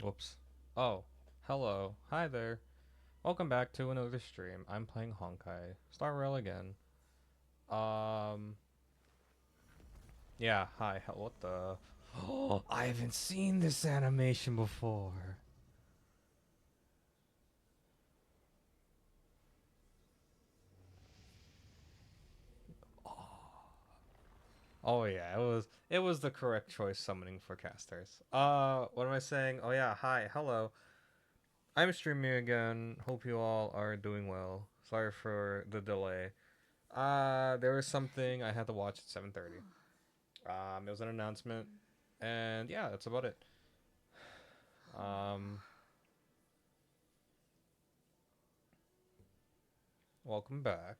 Whoops. Oh, hello. Hi there. Welcome back to another stream. I'm playing Honkai. Star Rail again. Um, yeah, hi. What the? Oh, I haven't seen this animation before. Oh yeah, it was the correct choice summoning for casters. What am I saying? Oh yeah, hi, hello. I'm streaming again. Hope you all are doing well. Sorry for the delay. There was something I had to watch at 7:30. It was an announcement, and yeah, that's about it. Um, Welcome back.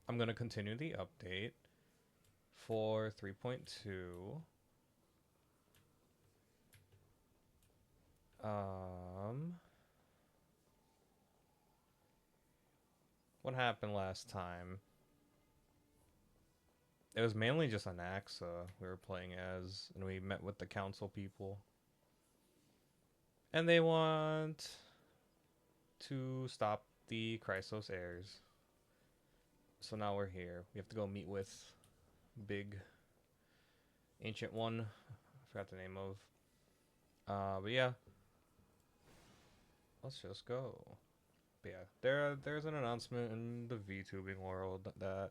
I'm gonna continue the update for 3.2. Um, what happened last time? It was mainly just an AXA we were playing as, and we met with the council people. And they want to stop the Chrysos heirs. So now we're here. We have to go meet with big ancient one. I forgot the name of. But yeah, let's just go. But yeah, there's an announcement in the VTubing world that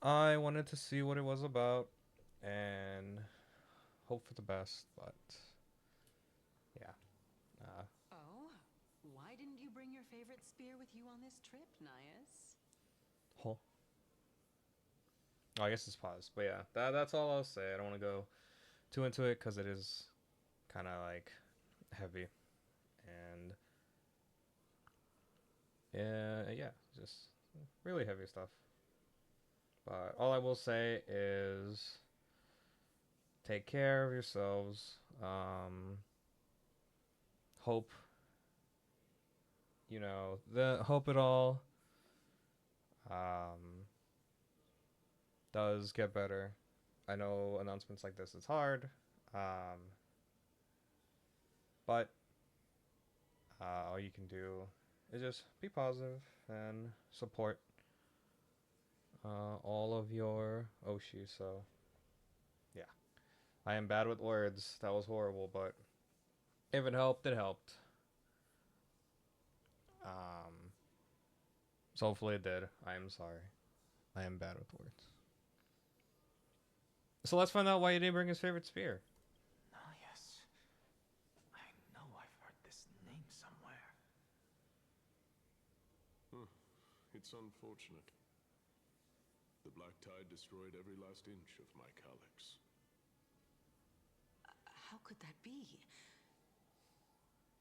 I wanted to see what it was about and hope for the best. But yeah, uh, Oh, why didn't you bring your favorite spear with you on this trip, Nias? oh, I guess it's paused. But yeah, that's all I'll say. I don't want to go too into it because it is kind of like heavy and yeah, just really heavy stuff. But all I will say is take care of yourselves. Hope the hope it all um, does get better. I know announcements like this is hard, um, but all you can do is just be positive and support all of your Oshi. So yeah, I am bad with words. That was horrible, but if it helped, it helped. Um, so hopefully it did. I am sorry. I am bad with words. So let's find out why you didn't bring his favorite spear. Ah, yes. I know I've heard this name somewhere. It's unfortunate. The black tide destroyed every last inch of my calyx. How could that be?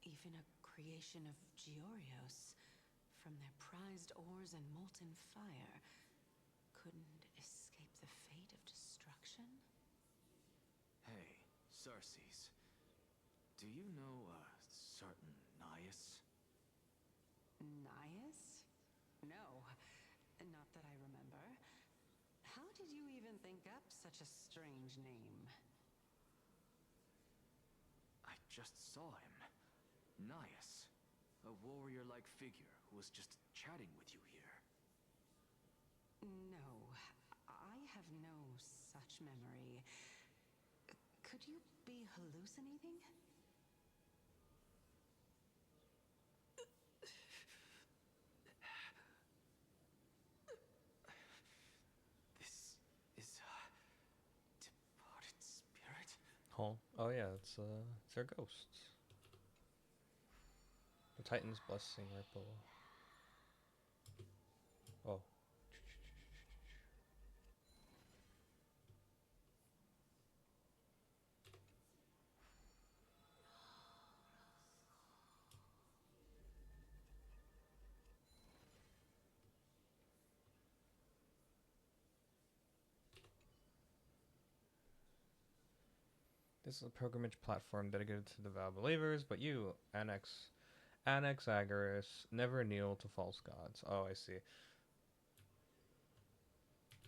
Even a creation of Georios, from their prized ores and molten fire, couldn't escape the fate of destruction? Hey, Sarces. Do you know a certain Nias? Nias? No, not that I remember. How did you even think up such a strange name? I just saw him. Nias. A warrior-like figure who was just chatting with you here. No, I have no such memory. Could you be hallucinating? This is a departed spirit? Oh yeah, it's their ghosts. The Titan's blessing ripple. Oh, this is a pilgrimage platform dedicated to devout believers, but you, Anaxagoras, never kneel to false gods. Oh, I see.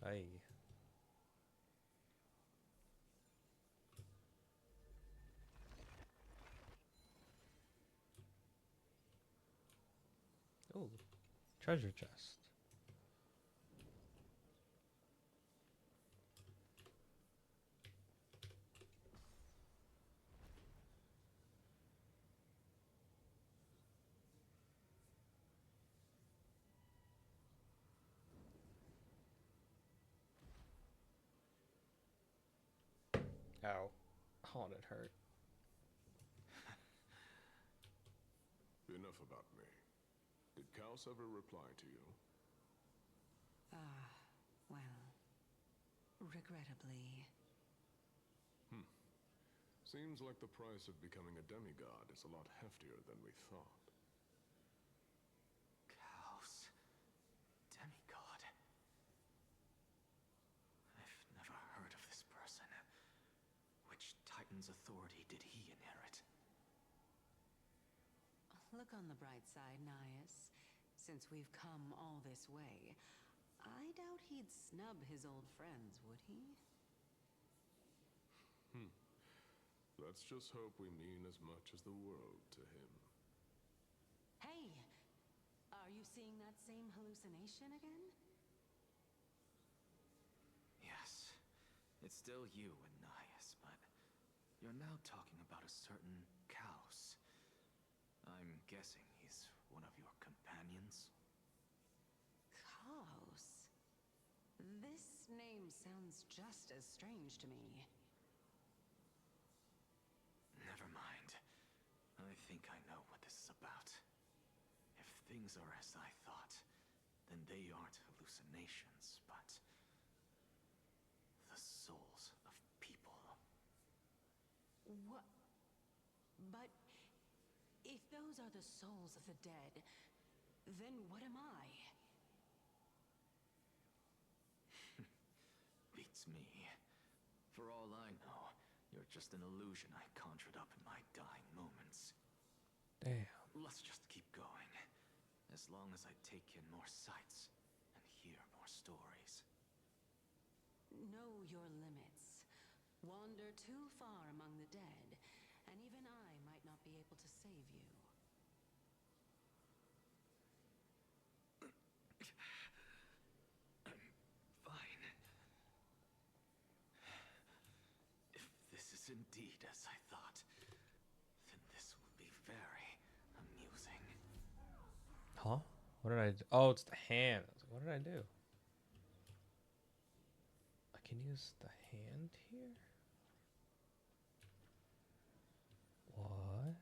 Aye. Oh, treasure chest. Ow. Oh, that hurt. Enough about me. Did Kaos ever reply to you? Well, regrettably. Seems like the price of becoming a demigod is a lot heftier than we thought. Chaos. Demigod. I've never heard of this person. Which Titan's authority did he inherit? Look on the bright side, Nias. Since we've come all this way, I doubt he'd snub his old friends, would he? Let's just hope we mean as much as the world to him. Hey! Are you seeing that same hallucination again? Yes. It's still you and Nias, but you're now talking about a certain Chaos. I'm guessing he's one of your companions? Chaos? This name sounds just as strange to me. Never mind. I think I know what this is about. If things are as I thought, then they aren't hallucinations, but the souls of people. What? But if those are the souls of the dead, then what am I? Beats me. For all I know, you're just an illusion I conjured up in my dying moments. Damn. Let's just keep going. As long as I take in more sights and hear more stories. Know your limits. Wander too far among the dead, and even I might not be able to save you. I'm fine. If this is indeed as I thought, then this will be very amusing. Huh? What did I do? Oh, it's the hand. I was like, what did I do? I can use the hand here? What?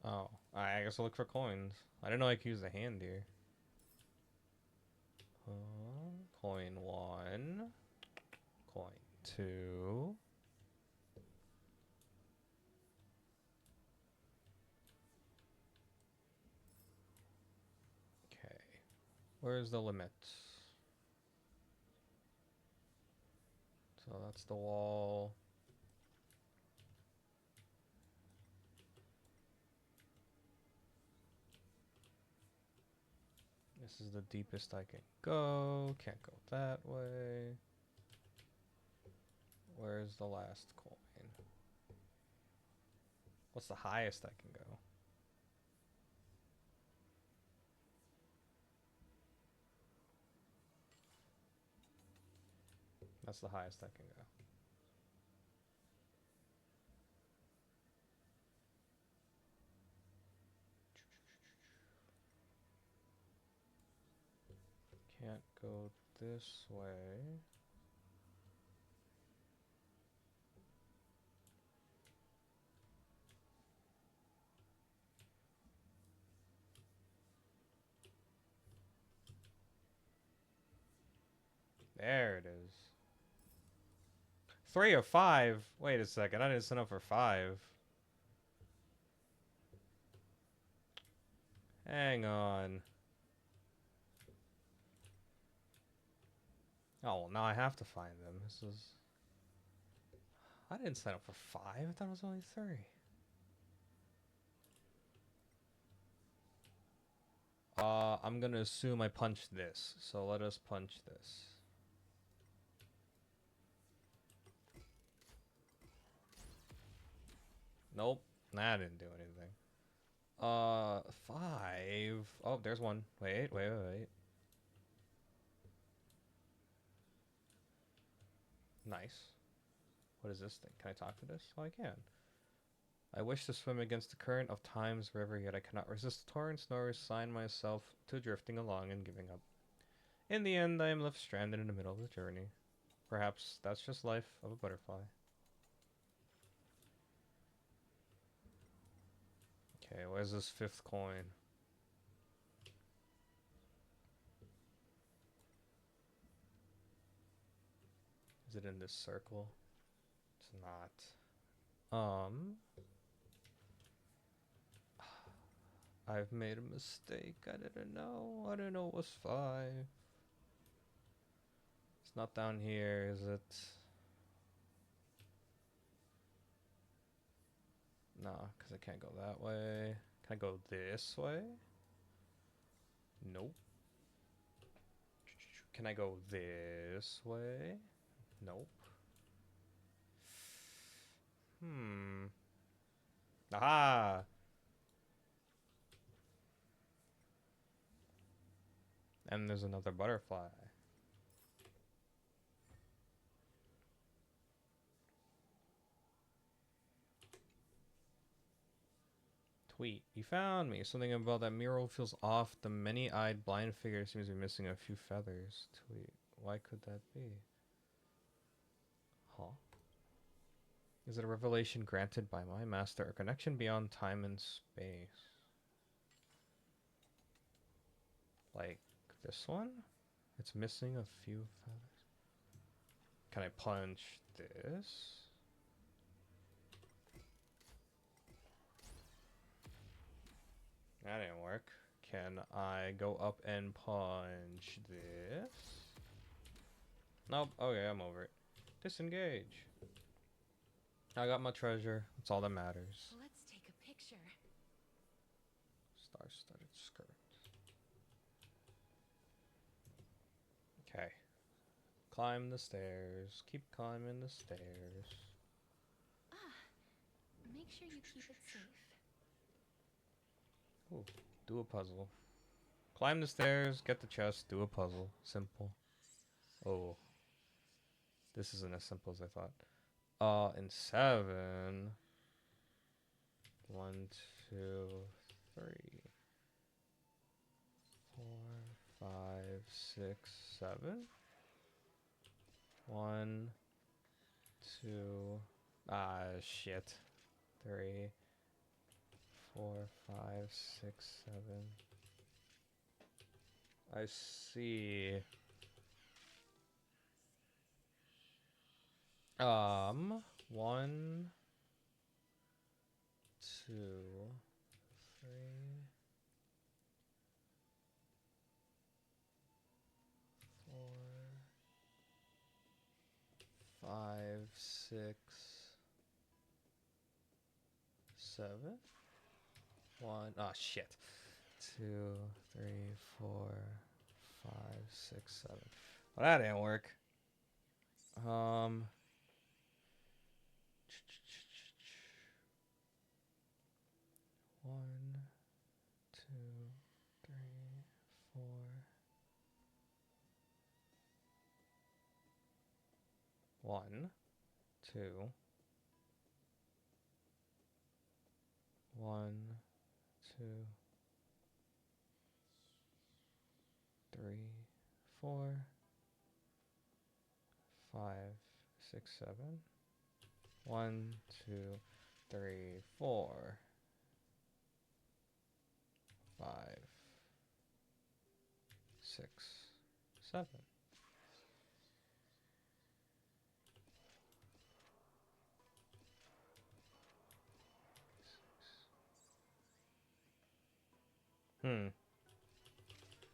Oh, I guess I'll look for coins. I didn't know I could use the hand here. Coin 1. Coin 2. Okay. Where's the limit? So that's the wall. This is the deepest I can go. Can't go that way. Where's the last coin? What's the highest I can go? That's the highest I can go. Can't go this way. There it is. 3 or 5? Wait a second, I didn't sign up for 5. Hang on. Oh, well, now I have to find them. This is... I didn't sign up for 5. I thought it was only 3. I'm gonna assume I punched this. So let us punch this. Nope. Nah, I didn't do anything. 5. Oh, there's one. Wait. Nice. What is this thing? Can I talk to this? Oh, I can. I wish to swim against the current of time's river, yet I cannot resist the torrents nor resign myself to drifting along and giving up. In the end, I am left stranded in the middle of the journey. Perhaps that's just life of a butterfly. Okay, where's this 5th coin? Is it in this circle? It's not. I've made a mistake. I didn't know. I didn't know it was 5. It's not down here, is it? No, because I can't go that way. Can I go this way? Nope. Can I go this way? Nope. Aha! And there's another butterfly. Tweet. You found me. Something about that mural feels off. The many-eyed blind figure seems to be missing a few feathers. Tweet. Why could that be? Huh? Is it a revelation granted by my master? A connection beyond time and space? Like this one? It's missing a few feathers. Can I punch this? That didn't work. Can I go up and punch this? Nope. Okay, I'm over it. Disengage. I got my treasure. That's all that matters. Let's take a picture. Star-studded skirt. Okay. Climb the stairs. Keep climbing the stairs. Make sure you keep it safe. Ooh, do a puzzle. Climb the stairs, get the chest, do a puzzle. Simple. Oh. This isn't as simple as I thought. In 7. 1, 2, 3, 4, 5, 6, 7. 1, 2. Ah, shit. 3, 4, 5, 6, 7. I see. 1, 2, 3, 4, 5, 6, 7. 1. Ah, shit. 2, 3, 4, 5, 6, 7. Well, that didn't work. 1, 2, 3, 4. 1, 2. 1, 2, 3, 4, 5, 6, 7. 1, 2, 3, 4, 5, 6, 7.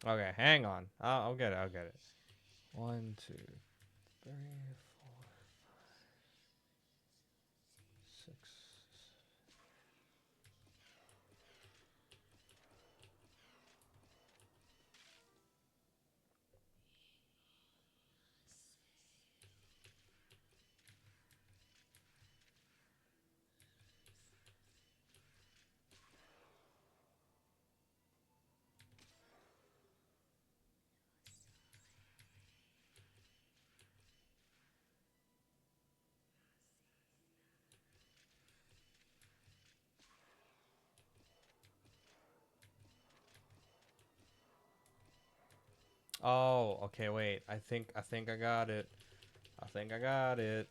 Okay, hang on. I'll get it. I'll get it. 1, 2, 3, 4, 6. Oh, okay, wait. I think I got it. I think I got it.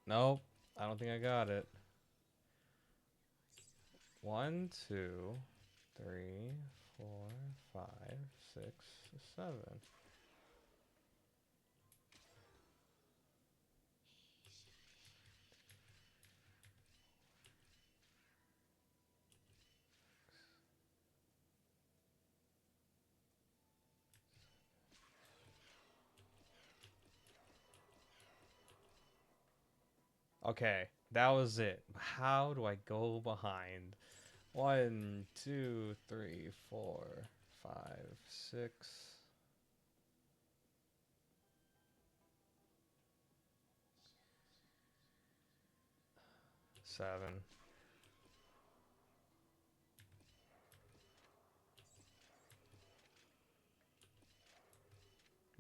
Nope. I don't think I got it. 1, 2, 3, 4, 5, 6, 7. Okay, that was it. How do I go behind? 1, 2, 3, 4, 5, 6, 7.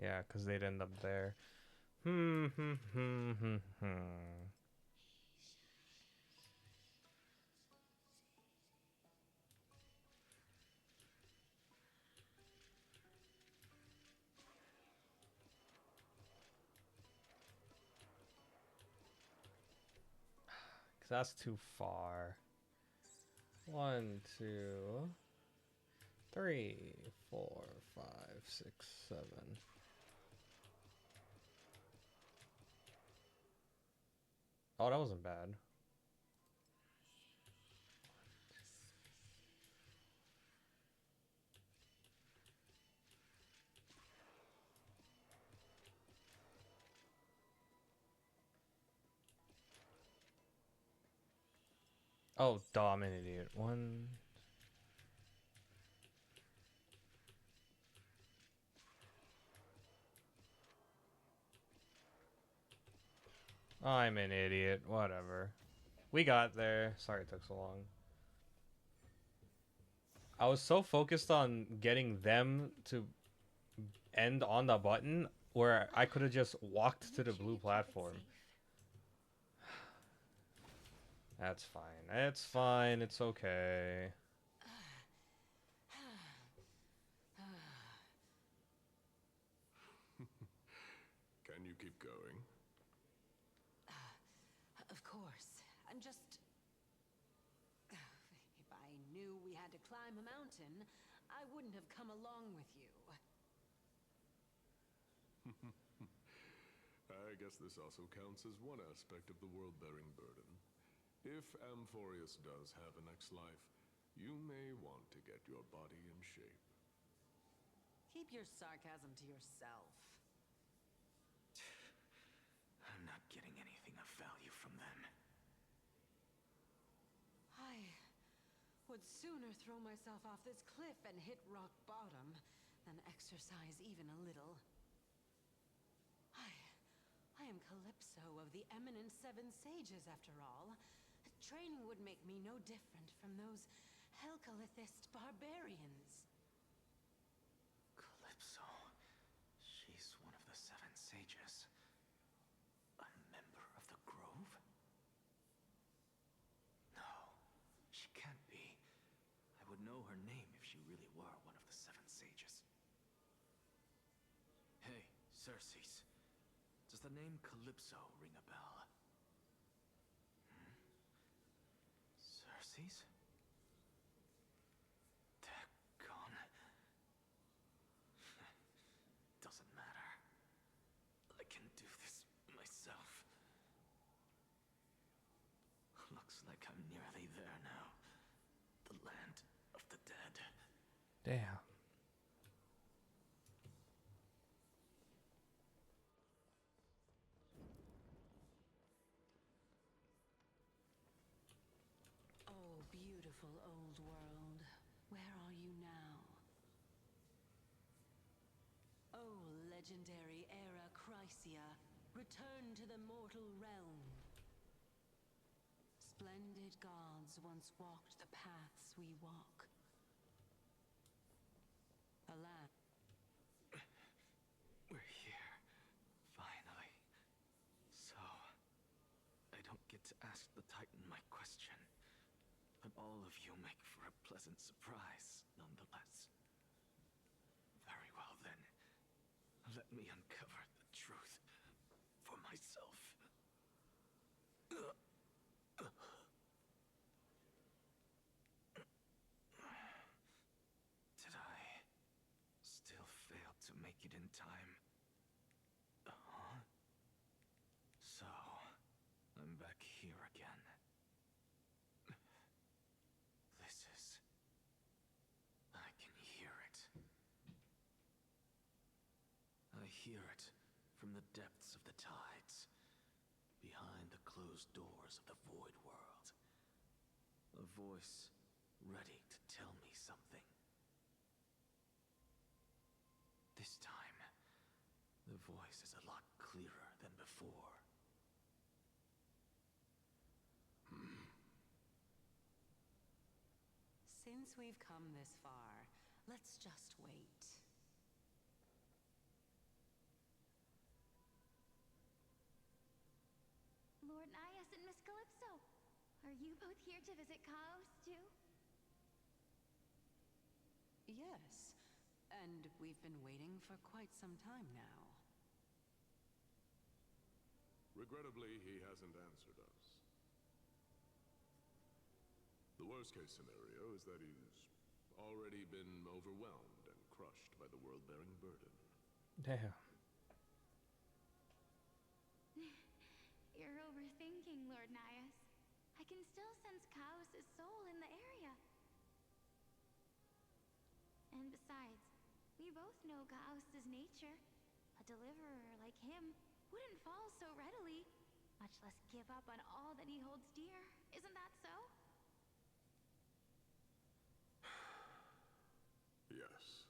Yeah, because they'd end up there. Hmm, hmm, hmm, hmm, hmm. Because that's too far. 1, 2, 3, 4, 5, 6, 7. Oh, that wasn't bad. Oh, duh, I'm an idiot. 1. I'm an idiot. Whatever. We got there. Sorry it took so long. I was so focused on getting them to end on the button where I could have just walked to the blue platform. That's fine. It's fine. It's okay. Can you keep going? Of course. I'm just... If I knew we had to climb a mountain, I wouldn't have come along with you. I guess this also counts as one aspect of the world-bearing burden. If Amphorius does have a next life, you may want to get your body in shape. Keep your sarcasm to yourself. I'm not getting anything of value from them. I would sooner throw myself off this cliff and hit rock bottom than exercise even a little. I am Calypso of the eminent Seven Sages, after all. Training would make me no different from those Helcalithist barbarians. Calypso. She's one of the Seven Sages. A member of the Grove? No, she can't be. I would know her name if she really were one of the Seven Sages. Hey, Circes. Does the name Calypso ring a bell? Circes? Daggone. Doesn't matter. I can do this myself. Looks like I'm nearly there now. The land of the dead. Damn. Oh, beautiful old world. Where are you now? Oh, legendary era Chrysia, return to the mortal realm. Splendid gods once walked the paths we walk. Alas. wanted to ask the Titan my question, but all of you make for a pleasant surprise, nonetheless. Very well then, let me uncover the truth for myself. Did I still fail to make it in time? Huh? So, I'm back here again. This is... I can hear it. I hear it from the depths of the tides, behind the closed doors of the void world. A voice ready to tell me something. This time, the voice is a lot clearer than before. Since we've come this far, let's just wait. Lord Nias and Miss Calypso, are you both here to visit Chaos, too? Yes, and we've been waiting for quite some time now. Regrettably, he hasn't answered us. The worst-case scenario is that he's already been overwhelmed and crushed by the world-bearing burden. Damn. You're overthinking, Lord Nias. I can still sense Chaos' soul in the area. And besides, we both know Chaos' nature. A deliverer like him wouldn't fall so readily, much less give up on all that he holds dear. Isn't that so? Yes,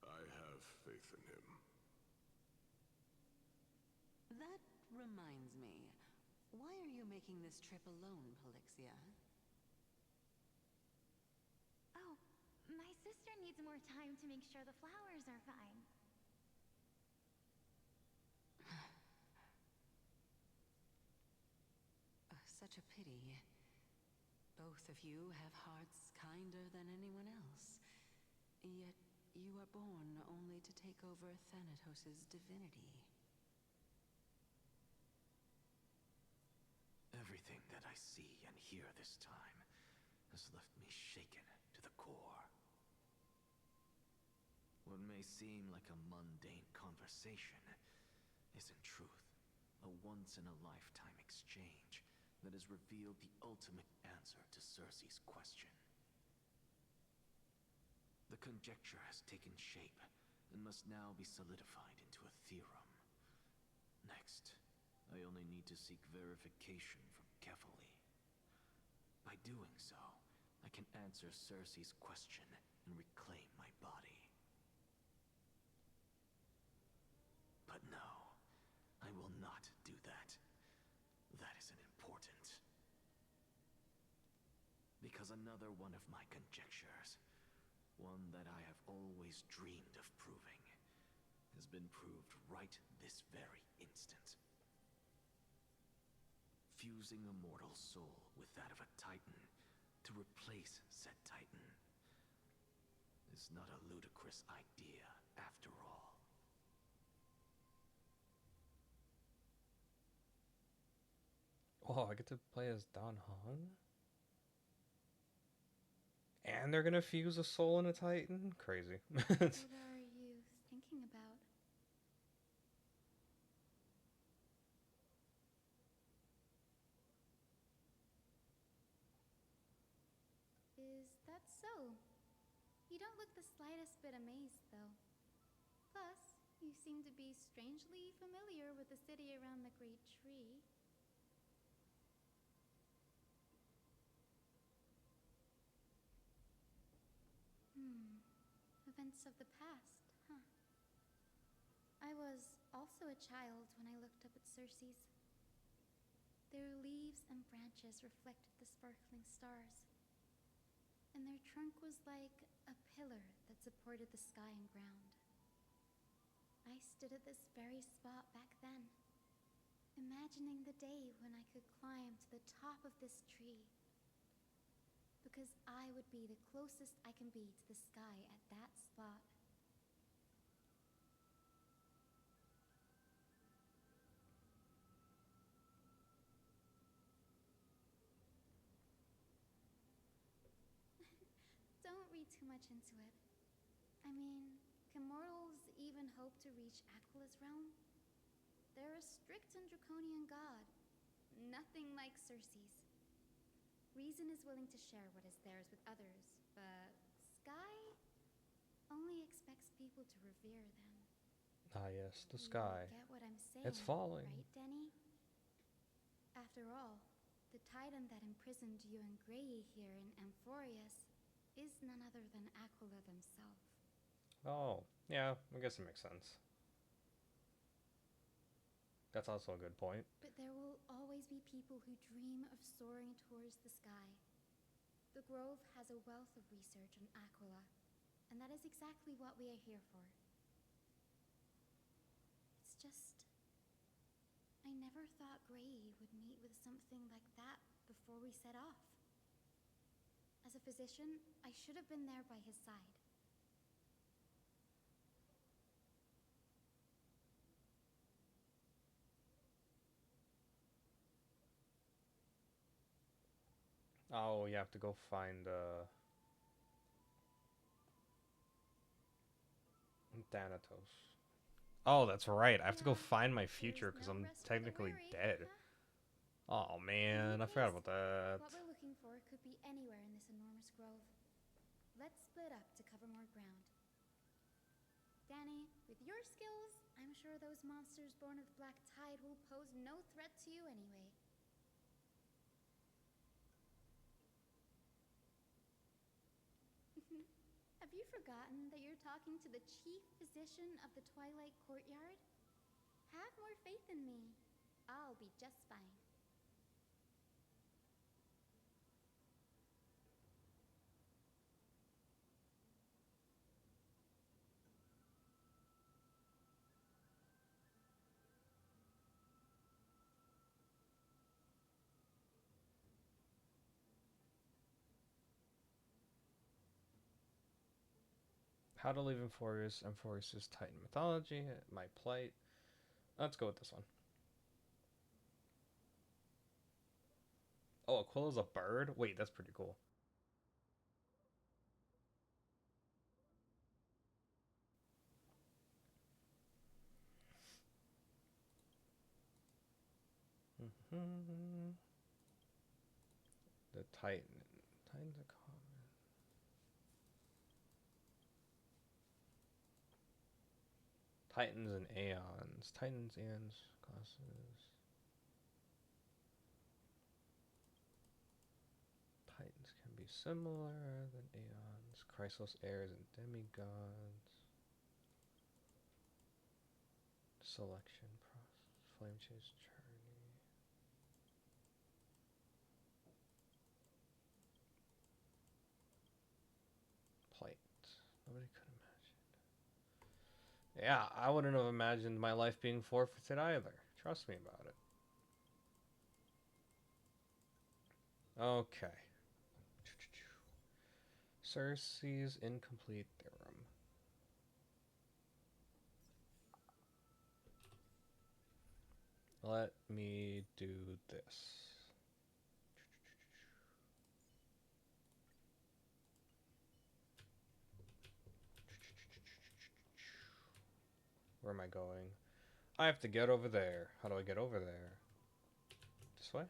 I have faith in him. That reminds me. Why are you making this trip alone, Polixia? Oh, my sister needs more time to make sure the flowers are fine. Such a pity. Both of you have hearts kinder than anyone else. Yet you are born only to take over Thanatos' divinity. Everything that I see and hear this time has left me shaken to the core. What may seem like a mundane conversation is in truth a once-in-a-lifetime exchange that has revealed the ultimate answer to Circe's question. The conjecture has taken shape and must now be solidified into a theorem. Next, I only need to seek verification from Kefali. By doing so, I can answer Circe's question and reclaim my body. But no, I will not do that. That isn't important. Because another one of my conjectures, one that I have always dreamed of proving, has been proved right this very instant. Fusing a mortal soul with that of a Titan to replace said Titan is not a ludicrous idea after all. Oh, I get to play as Don Han? And they're gonna fuse a soul in a Titan? Crazy. What are you thinking about? Is that so? You don't look the slightest bit amazed, though. Plus, you seem to be strangely familiar with the city around the Great Tree. Events of the past, huh? I was also a child when I looked up at Circe's. Their leaves and branches reflected the sparkling stars, and their trunk was like a pillar that supported the sky and ground. I stood at this very spot back then, imagining imagining the day when I could climb to the top of this tree. Because I would be the closest I can be to the sky at that spot. Don't read too much into it. I mean, can mortals even hope to reach Aquila's realm? They're a strict and draconian god, nothing like Circe's. Reason is willing to share what is theirs with others, but Sky only expects people to revere them. Ah, yes, the You sky. get what I'm saying, It's falling. right, Denny? After all, the titan that imprisoned you and Grey here in Amphorius is none other than Aquila themselves. Oh, yeah, I guess it makes sense. That's also a good point. But there will always be people who dream of soaring towards the sky. The Grove has a wealth of research on Aquila, and that is exactly what we are here for. It's just, I never thought Grey would meet with something like that before we set off. As a physician, I should have been there by his side. Oh, you have to go find Thanatos. Oh, that's right. I have to go Yeah, find my there's future because no I'm rest for the technically weary, dead. huh? Oh In man, any I forgot case, about that. what we're looking for could be anywhere in this enormous grove. Let's split up to cover more ground. Danny, with your skills, I'm sure those monsters born of the Black Tide will pose no threat to you anyway. Have you forgotten that you're talking to the chief physician of the Twilight Courtyard? Have more faith in me. I'll be just fine. How to live in Amphorius, Amphorius' Titan mythology, my plight. Let's go with this one. Oh, Aquila's a bird? Wait, that's pretty cool. The Titan. Titan's a common. Titans and Aeons. Titans, Aeons, classes. Titans can be similar than Aeons. Chrysos, heirs, and demigods. Selection process. Flame chase journey. Plight. Nobody could imagine. Yeah, I wouldn't have imagined my life being forfeited either. Trust me about it. Okay. Circe's incomplete theorem. Let me do this. Where am I going? I have to get over there. How do I get over there? This way?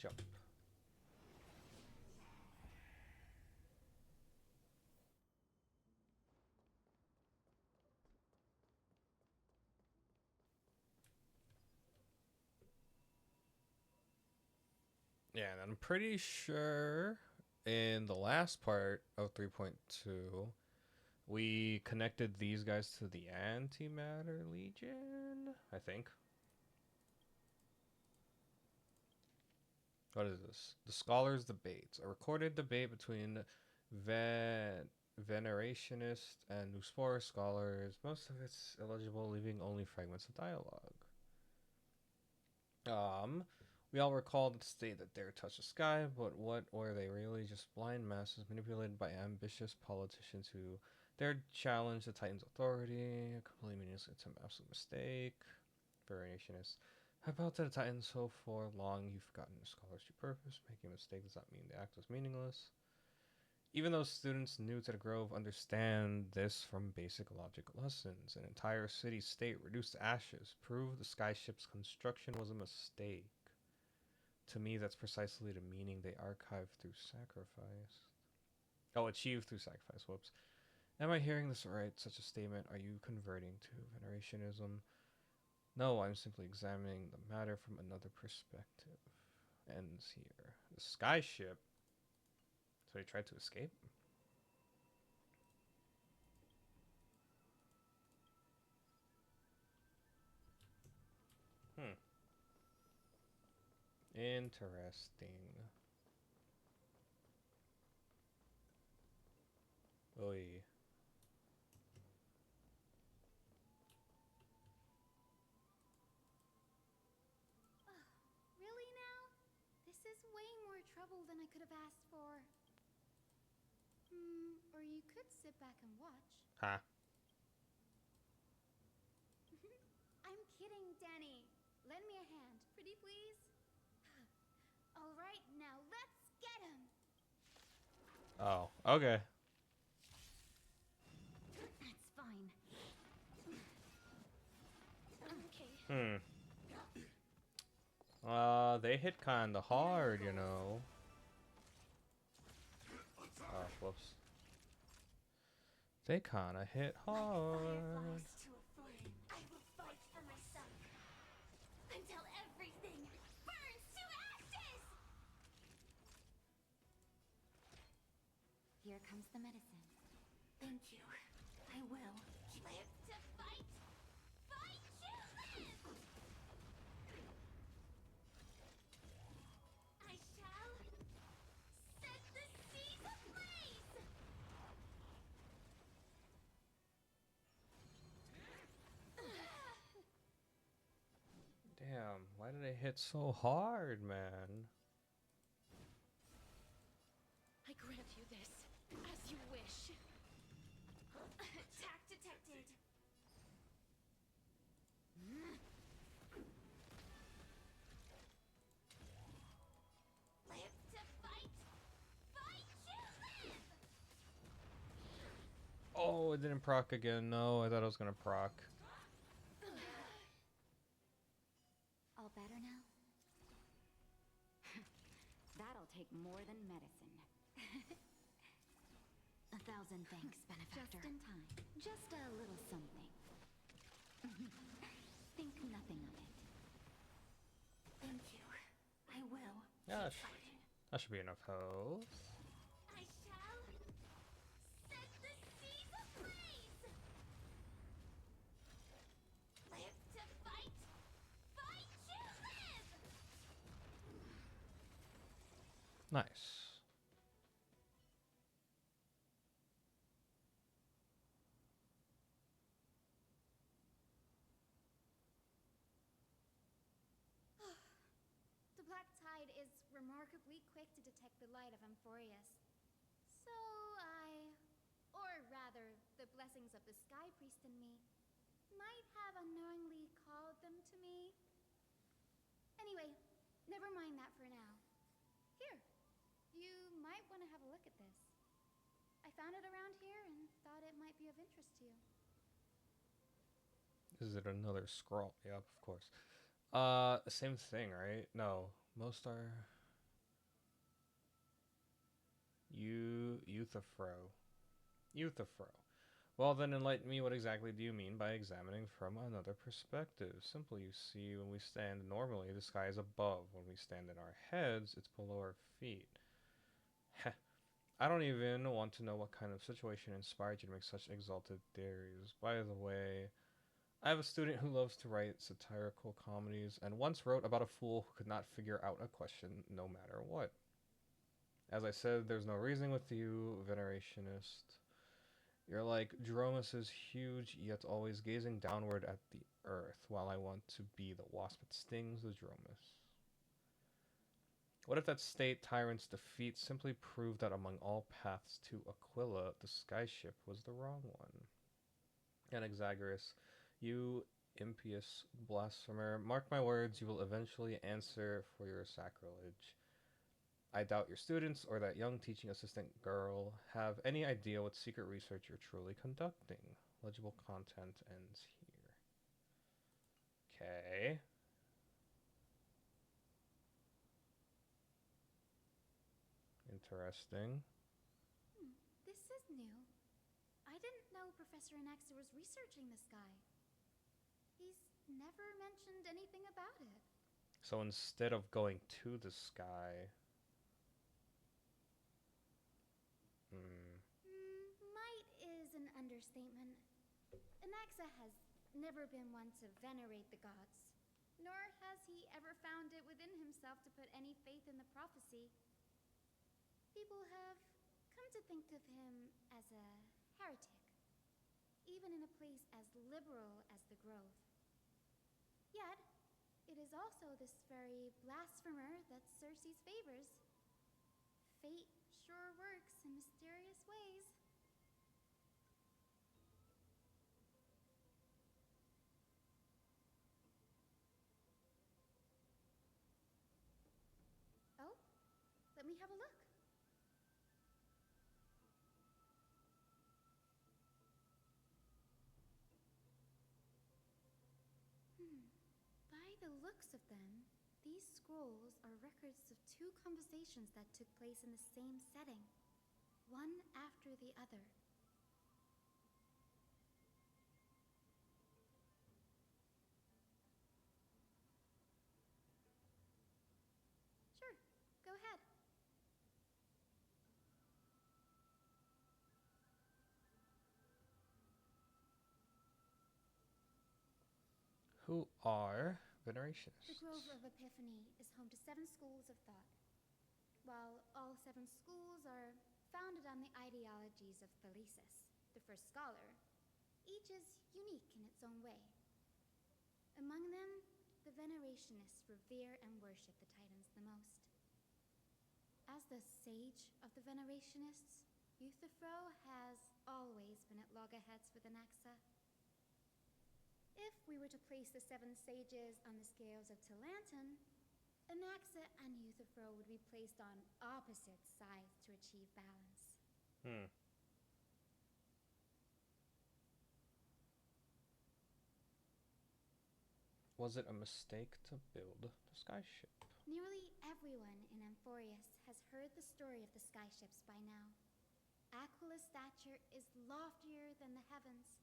Jump. Yeah, and I'm pretty sure in the last part of 3.2, we connected these guys to the Antimatter Legion, I think. What is this? The Scholars' Debates. A recorded debate between Ven- Venerationist and Nuspora scholars. Most of it's illegible, leaving only fragments of dialogue. We all recall the state that dare touch the sky, but what were they really? Just blind masses manipulated by ambitious politicians who dared challenge the Titan's authority. A completely meaningless attempt, absolute mistake. Variationists. Have bow to the Titan so for long you've forgotten the scholar's true purpose. Making a mistake does not mean the act was meaningless. Even though students new to the Grove understand this from basic logic lessons, an entire city-state reduced to ashes proved the skyship's construction was a mistake. To me, that's precisely the meaning they archived through sacrifice. Oh, achieved through sacrifice, whoops. Am I hearing this right? Such a statement, are you converting to venerationism? No, I'm simply examining the matter from another perspective. Ends here. The skyship. So he tried to escape? Hmm. Interesting. Oy. Really now? This is way more trouble than I could have asked for. Or you could sit back and watch. Ha. I'm kidding, Danny. Lend me a hand, pretty please. All right, now let's get him. Oh, okay. It's fine. Okay. They hit kinda hard, you know. Oh, whoops. They kinda hit hard. To a flame, I will fight for myself until everything burns to ashes. Here comes the medicine. Thank you. I will. Live to fight. Fight to live. I shall set the seas ablaze. Damn, why did they hit so hard, man? I grant you this, as you wish. Attack detected. Live to fight. Fight to live. Oh, it didn't proc again. No, I thought it was gonna proc. All better now? That'll take more than medicine. 1,000 thanks, benefactor. Just in time. Just a little something. Think nothing of it. Thank you. I will. Yeah, that should be enough health. I shall set the seas ablaze. Live to fight. Fight to live. Nice. The black tide is remarkably quick to detect the light of Amphorius. So or rather, the blessings of the Sky Priest in me, might have unknowingly called them to me. Anyway, never mind that for now. Here, you might want to have a look at this. I found it around here and thought it might be of interest to you. Is it another scroll? Yep, of course. Same thing, right? No, most are Euthyphro. Euthyphro. Well, then enlighten me. What exactly do you mean by examining from another perspective? Simple, you see, when we stand normally, the sky is above. When we stand in our heads, it's below our feet. Heh. I don't even want to know what kind of situation inspired you to make such exalted theories. By the way, I have a student who loves to write satirical comedies and once wrote about a fool who could not figure out a question no matter what. As I said, there's no reasoning with you, venerationist. You're like Dromus is huge, yet always gazing downward at the earth, while I want to be the wasp that stings the Dromus. What if that state tyrant's defeat simply proved that among all paths to Aquila, the skyship was the wrong one? Anaxagoras, you impious blasphemer, mark my words, you will eventually answer for your sacrilege. I doubt your students or that young teaching assistant girl have any idea what secret research you're truly conducting. Legible content ends here. Okay. Interesting. This is new. I didn't know Professor Anaxa was researching this guy. He's never mentioned anything about it. So instead of going to the sky, Might is an understatement. Anaxa has never been one to venerate the gods, nor has he ever found it within himself to put any faith in the prophecy. People have come to think of him as a heretic, even in a place as liberal as the Grove. Yet, it is also this very blasphemer that Circe's favors. Fate sure works in mysterious ways. Oh, let me have a look. By the looks of them, these scrolls are records of two conversations that took place in the same setting, one after the other. Sure, go ahead. who are The venerationists? Grove of Epiphany is home to 7 schools of thought. While all 7 schools are founded on the ideologies of Thalesis, the first scholar, each is unique in its own way. Among them, the Venerationists revere and worship the Titans the most. As the sage of the Venerationists, Euthyphro has always been at loggerheads with Anaxa. If we were to place the 7 sages on the scales of Talanton, Anaxa and Euthyphro would be placed on opposite sides to achieve balance. Was it a mistake to build the skyship? Nearly everyone in Amphorius has heard the story of the skyships by now. Aquila's stature is loftier than the heavens,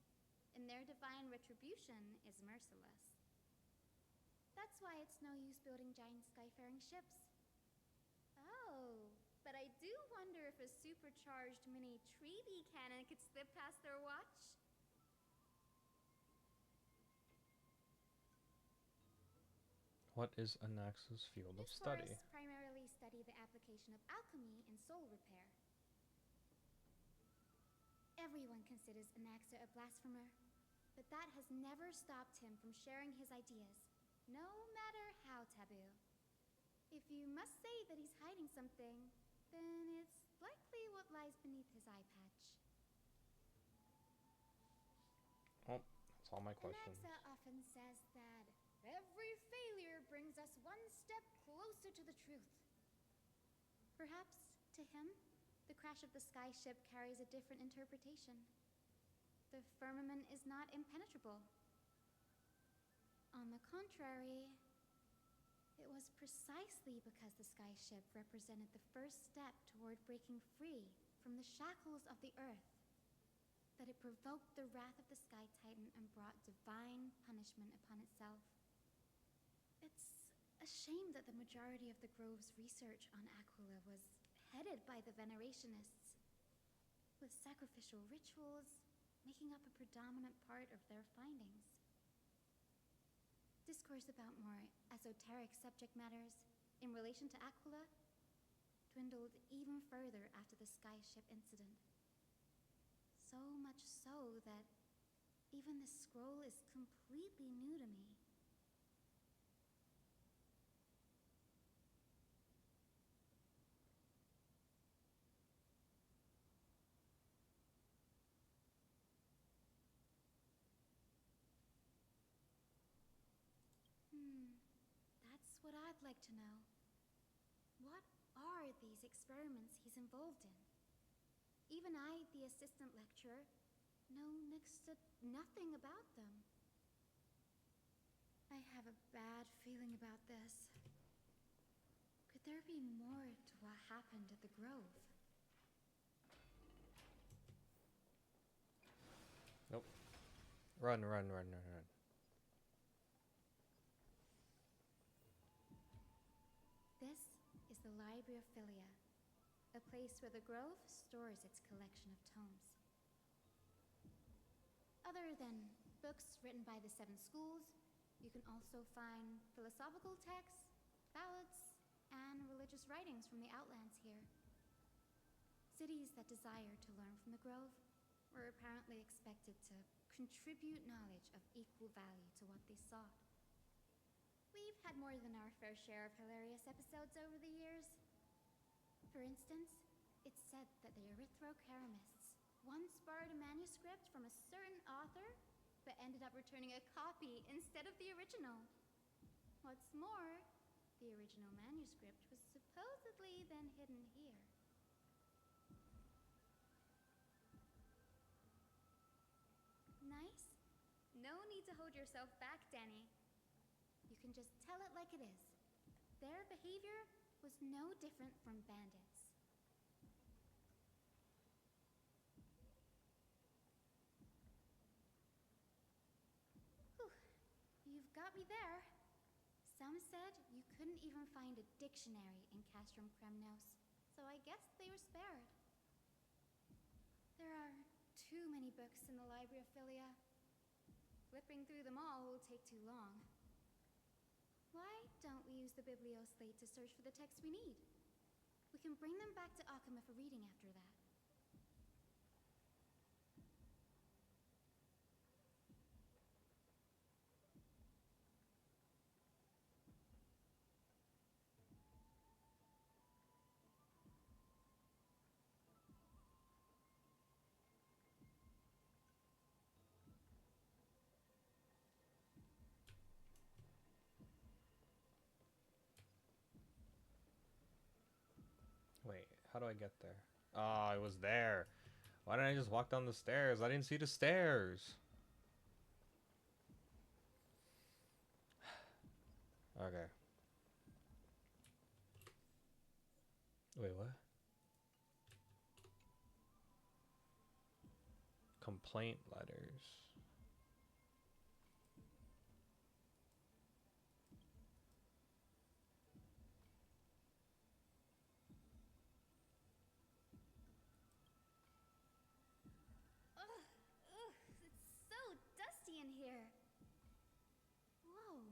and their divine retribution is merciless. That's why it's no use building giant skyfaring ships. Oh, but I do wonder if a supercharged mini treaty cannon could slip past their watch. What is Anaxa's field of These study? forests primarily study the application of alchemy in soul repair. Everyone considers Anaxa a blasphemer, but that has never stopped him from sharing his ideas, no matter how taboo. If you must say that he's hiding something, then it's likely what lies beneath his eye patch. Well, that's all my questions. Anaxa often says that every failure brings us one step closer to the truth. Perhaps, to him, the crash of the skyship carries a different interpretation. The firmament is not impenetrable. On the contrary, it was precisely because the skyship represented the first step toward breaking free from the shackles of the earth that it provoked the wrath of the Sky Titan and brought divine punishment upon itself. It's a shame that the majority of the Grove's research on Aquila was headed by the Venerationists, with sacrificial rituals making up a predominant part of their findings. Discourse about more esoteric subject matters in relation to Aquila dwindled even further after the skyship incident. So much so that even this scroll is completely new to me. That's what I'd like to know. What are these experiments he's involved in? Even I, the assistant lecturer, know next to nothing about them. I have a bad feeling about this. Could there be more to what happened at the Grove? Nope. Run, run, run, run, run. This is the Library of Philia, a place where the Grove stores its collection of tomes. Other than books written by the 7 schools, you can also find philosophical texts, ballads, and religious writings from the Outlands here. Cities that desire to learn from the Grove were apparently expected to contribute knowledge of equal value to what they sought. We've had more than our fair share of hilarious episodes over the years. For instance, it's said that the Erythrocheramists once borrowed a manuscript from a certain author, but ended up returning a copy instead of the original. What's more, the original manuscript was supposedly then hidden here. Nice? No need to hold yourself back, Danny. You can just tell it like it is. Their behavior was no different from bandits. Whew. You've got me there. Some said you couldn't even find a dictionary in Castrum Kremnos, so I guess they were spared. There are too many books in the Library of Philia. Flipping through them all will take too long. Why don't we use the biblioslate to search for the texts we need? We can bring them back to Akama for reading after that. Wait, how do I get there? Oh, I was there. Why didn't I just walk down the stairs? I didn't see the stairs. Okay. Wait, what? Complaint letters. It's so dusty in here. Whoa.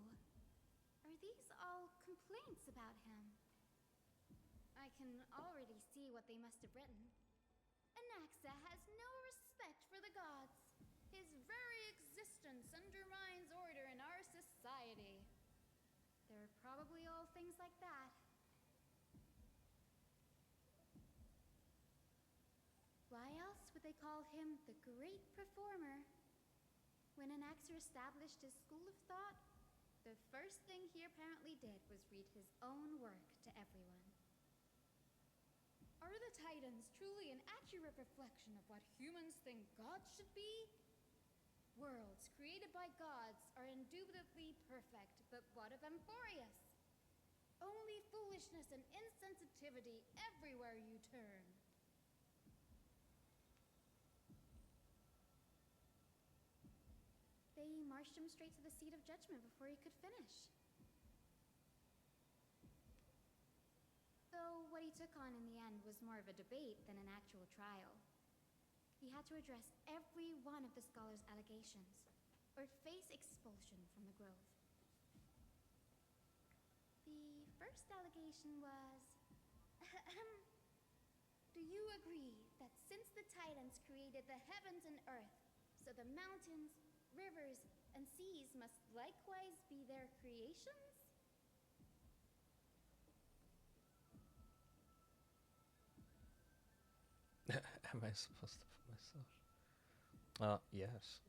Are these all complaints about him? I can already see what they must have written. Anaxa has no respect for the gods. His very existence undermines order in our society. They're probably all things like that. Why else would they call him the Great Performer? When Anaxa established his school of thought, the first thing he apparently did was read his own work to everyone. Are the Titans truly an accurate reflection of what humans think gods should be? Worlds created by gods are indubitably perfect, but what of Amphorius? Only foolishness and insensitivity everywhere you turn. they marched him straight to the seat of judgment before he could finish. Though what he took on in the end was more of a debate than an actual trial. He had to address every one of the scholar's allegations, or face expulsion from the grove. The first allegation was... Do you agree that since the Titans created the heavens and earth, so the mountains, rivers, and seas must likewise be their creations? Am I supposed to put myself? Yes.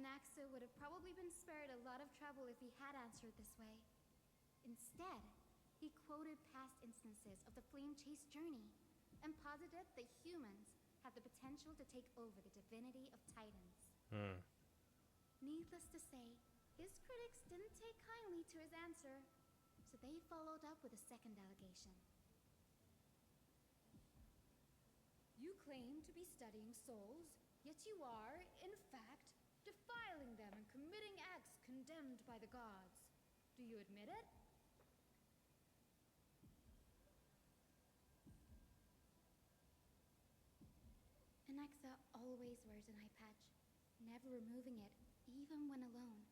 Anaxa would have probably been spared a lot of trouble if he had answered this way. Instead, he quoted past instances of the flame-chase journey and posited that humans have the potential to take over the divinity of Titans. Needless to say, his critics didn't take kindly to his answer, so they followed up with a second allegation. You claim to be studying souls, yet you are, in fact, defiling them and committing acts condemned by the gods. Do you admit it? Anaxa always wears an eye patch, never removing it, even when alone.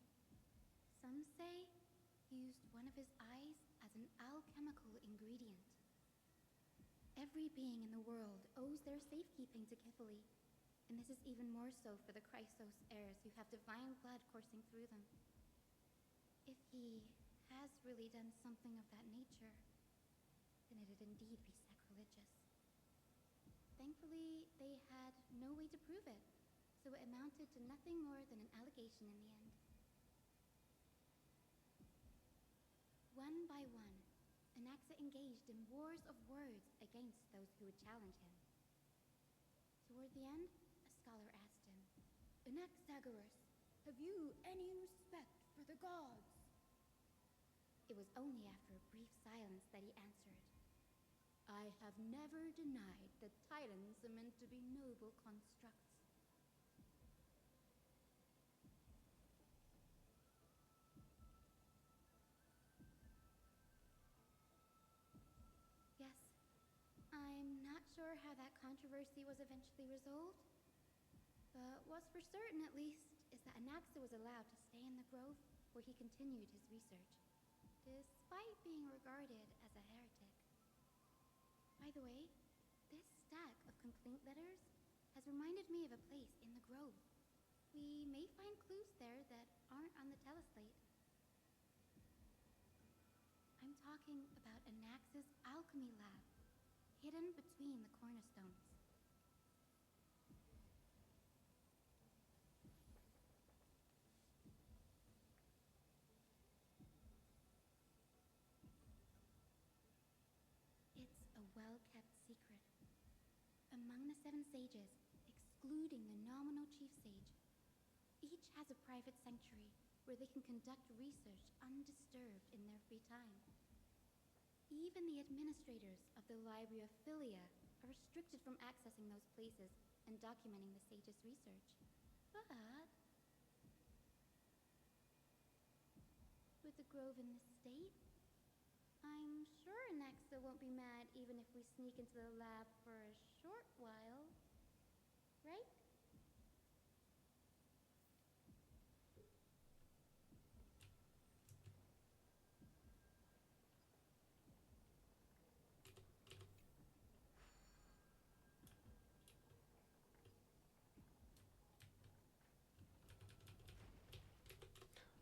Some say he used one of his eyes as an alchemical ingredient. Every being in the world owes their safekeeping to Kifili, and this is even more so for the Chrysos heirs who have divine blood coursing through them. If he has really done something of that nature, then it'd indeed be sacrilegious. Thankfully, they had no way to prove it, so it amounted to nothing more than an allegation in the end. One by one, Anaxa engaged in wars of words against those who would challenge him. Toward the end, a scholar asked him, Anaxagoras, have you any respect for the gods? It was only after a brief silence that he answered, I have never denied that Titans are meant to be noble constructs. Yes, I'm not sure how that controversy was eventually resolved, but what's for certain at least is that Anaxa was allowed to stay in the grove where he continued his research, despite being regarded as a heretic. By the way, this stack of complaint letters has reminded me of a place in the grove. We may find clues there that aren't on the teleslate. I'm talking about Anaxa's alchemy lab, hidden between the cornerstones. It's a well-kept secret. Among the 7 sages, excluding the nominal chief sage, each has a private sanctuary where they can conduct research undisturbed in their free time. Even the administrators of the Library of Philia are restricted from accessing those places and documenting the sage's research. But with the grove in this state, I'm sure Anaxa won't be mad even if we sneak into the lab for a short while, right?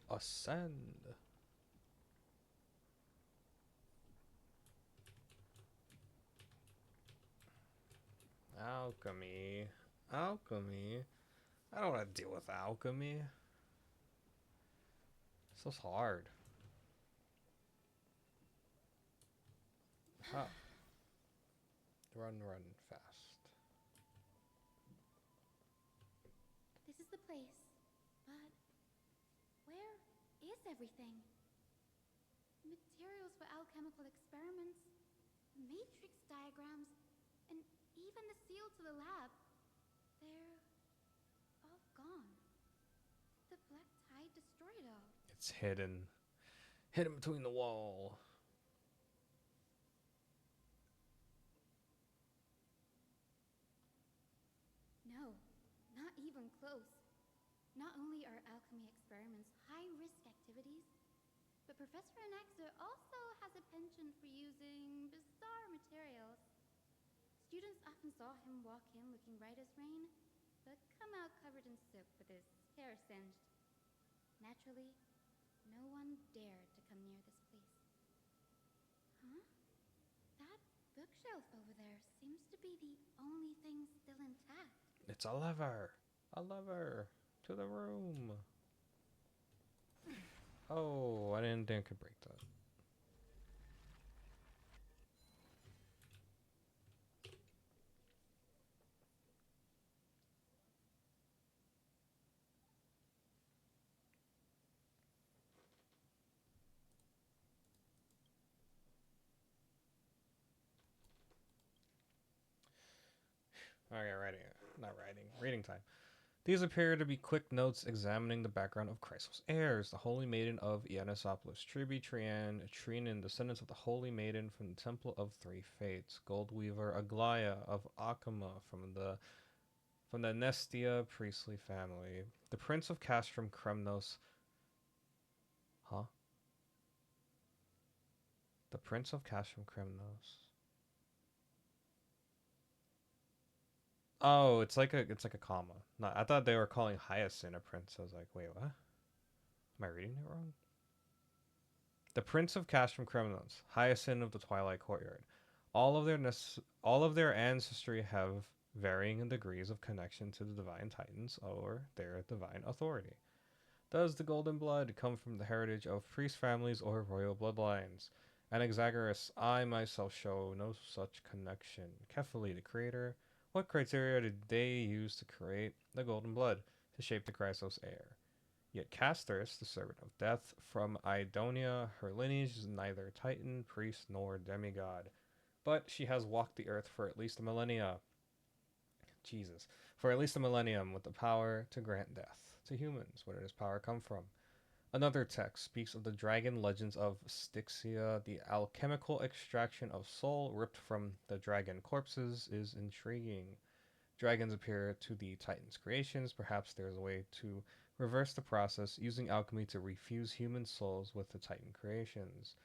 Ascend. Alchemy. Alchemy. I don't want to deal with alchemy. So hard. Huh. Run fast. This is the place, but where is everything? materials for alchemical experiments, matrix diagrams, and even the seal to the lab. They're all gone. The black tide destroyed it all. It's hidden. Hidden between the wall. No, not even close. Not only are alchemy experiments high-risk activities, but Professor Anaxa also has a penchant for using bizarre materials. Students often saw him walk in looking right as rain, but come out covered in soot with his hair singed. Naturally, no one dared to come near this place. Huh? That bookshelf over there seems to be the only thing still intact. It's a lever. A lever. To the room. Oh, I didn't think I could break that. Okay, writing. Not writing. Reading time. These appear to be quick notes examining the background of Chrysos' heirs, the Holy Maiden of Ianisopolis, Tribi, Trian, Trinan, descendants of the Holy Maiden from the Temple of Three Fates, Goldweaver, Aglaya of Akama from the Nestia priestly family, the Prince of Castrum Kremnos. Huh? The Prince of Castrum Kremnos. Oh, it's like a comma. No, I thought they were calling Hyacinth a prince. I was like, wait, what? Am I reading it wrong? The Prince of Castrum Criminals, Hyacinth of the Twilight Courtyard. All of their ancestry have varying degrees of connection to the divine titans or their divine authority. Does the golden blood come from the heritage of priest families or royal bloodlines? Anaxagoras, I myself show no such connection. Kephili, the creator, what criteria did they use to create the golden blood to shape the Chrysos heir? Yet Castorus, the servant of death, from Idonia, her lineage is neither titan, priest, nor demigod. But she has walked the earth for at least a millennia. Jesus. For at least a millennium with the power to grant death to humans. Where does power come from? Another text speaks of the dragon legends of Styxia. The alchemical extraction of soul ripped from the dragon corpses is intriguing. Dragons appear to the Titan's creations. Perhaps there is a way to reverse the process using alchemy to refuse human souls with the Titan creations,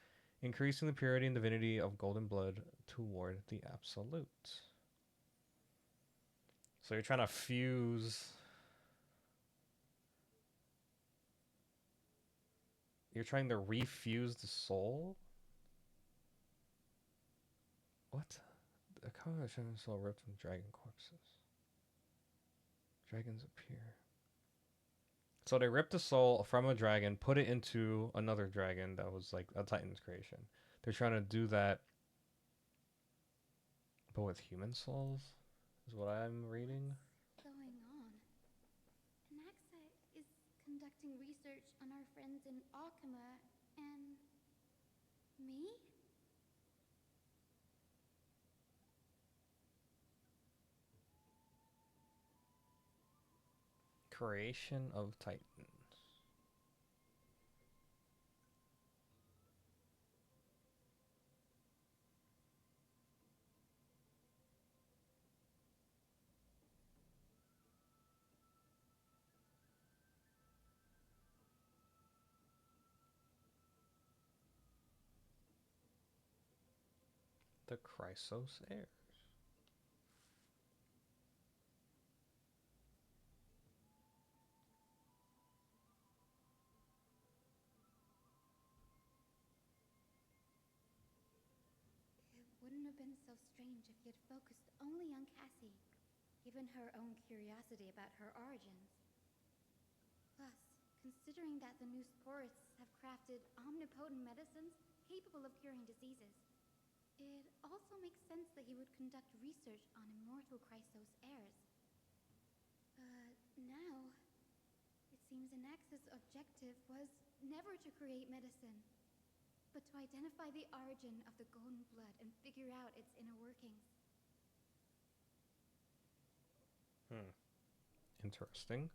increasing the purity and divinity of golden blood toward the absolute. So you're trying to fuse. You're trying to refuse the soul? What? A combination of soul ripped from dragon corpses. Dragons appear. So they ripped the soul from a dragon, put it into another dragon that was like a Titan's creation. They're trying to do that, but with human souls, is what I'm reading. What's going on? Anaxa is conducting research on our friends in Akama and me? Creation of Titans. The Chrysos heirs. It wouldn't have been so strange if he had focused only on Cassie, given her own curiosity about her origins. Plus, considering that the new sporists have crafted omnipotent medicines capable of curing diseases, it also makes sense that he would conduct research on immortal Chrysos heirs. But now, it seems Anax's objective was never to create medicine, but to identify the origin of the golden blood and figure out its inner workings. Interesting.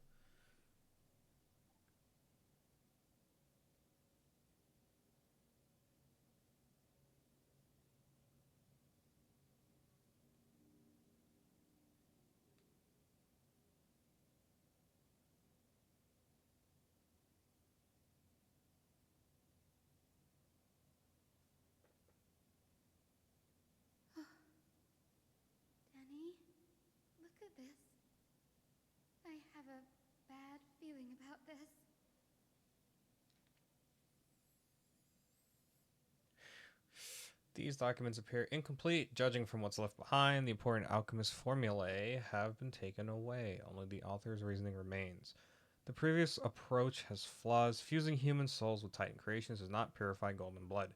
Danny, look at this. I have a bad feeling about this. These documents appear incomplete. Judging from what's left behind, the important alchemist formulae have been taken away. Only the author's reasoning remains. The previous approach has flaws. Fusing human souls with Titan creations does not purify golden blood.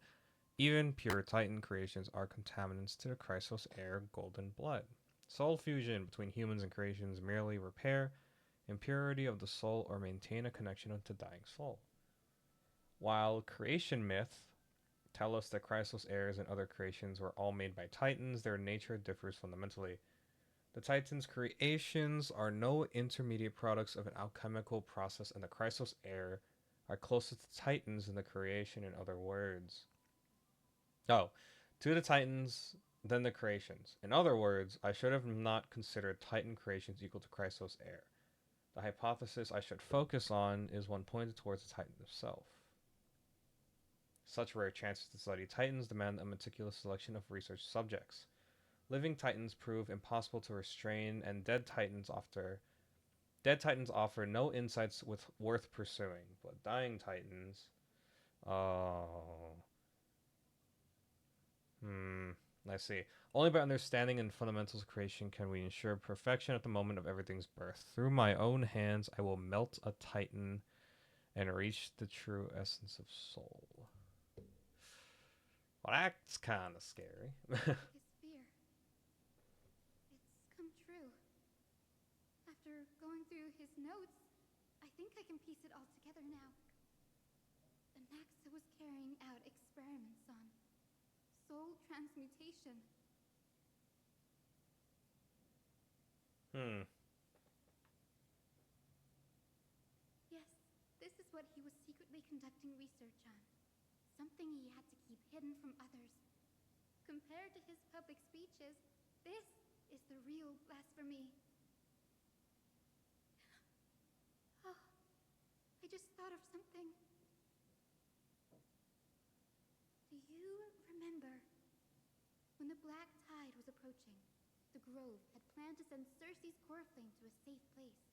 Even pure Titan creations are contaminants to the Chrysos heir golden blood. Soul fusion between humans and creations merely repair impurity of the soul or maintain a connection with the dying soul. While creation myth tell us that Chrysos heirs and other creations were all made by Titans, their nature differs fundamentally. The Titans' creations are no intermediate products of an alchemical process, and the Chrysos heir are closer to Titans than the creation, in other words. Oh, to the Titans than the creations. In other words, I should have not considered Titan creations equal to Chrysos heir. The hypothesis I should focus on is one pointed towards the Titan himself. Such rare chances to study Titans demand a meticulous selection of research subjects. Living Titans prove impossible to restrain, and dead Titans offer no insights worth pursuing. But dying Titans, oh, I see. Only by understanding and fundamentals of creation can we ensure perfection at the moment of everything's birth. Through my own hands, I will melt a Titan and reach the true essence of soul. Well, that's kind of scary. His fear. It's come true. After going through his notes, I think I can piece it all together now. Anaxa was carrying out experiments on soul transmutation. Yes, this is what he was secretly conducting research on. Something he had to keep hidden from others. Compared to his public speeches, this is the real blasphemy. Oh, I just thought of something. Do you remember when the black tide was approaching? The Grove had planned to send Cersei's core flame to a safe place.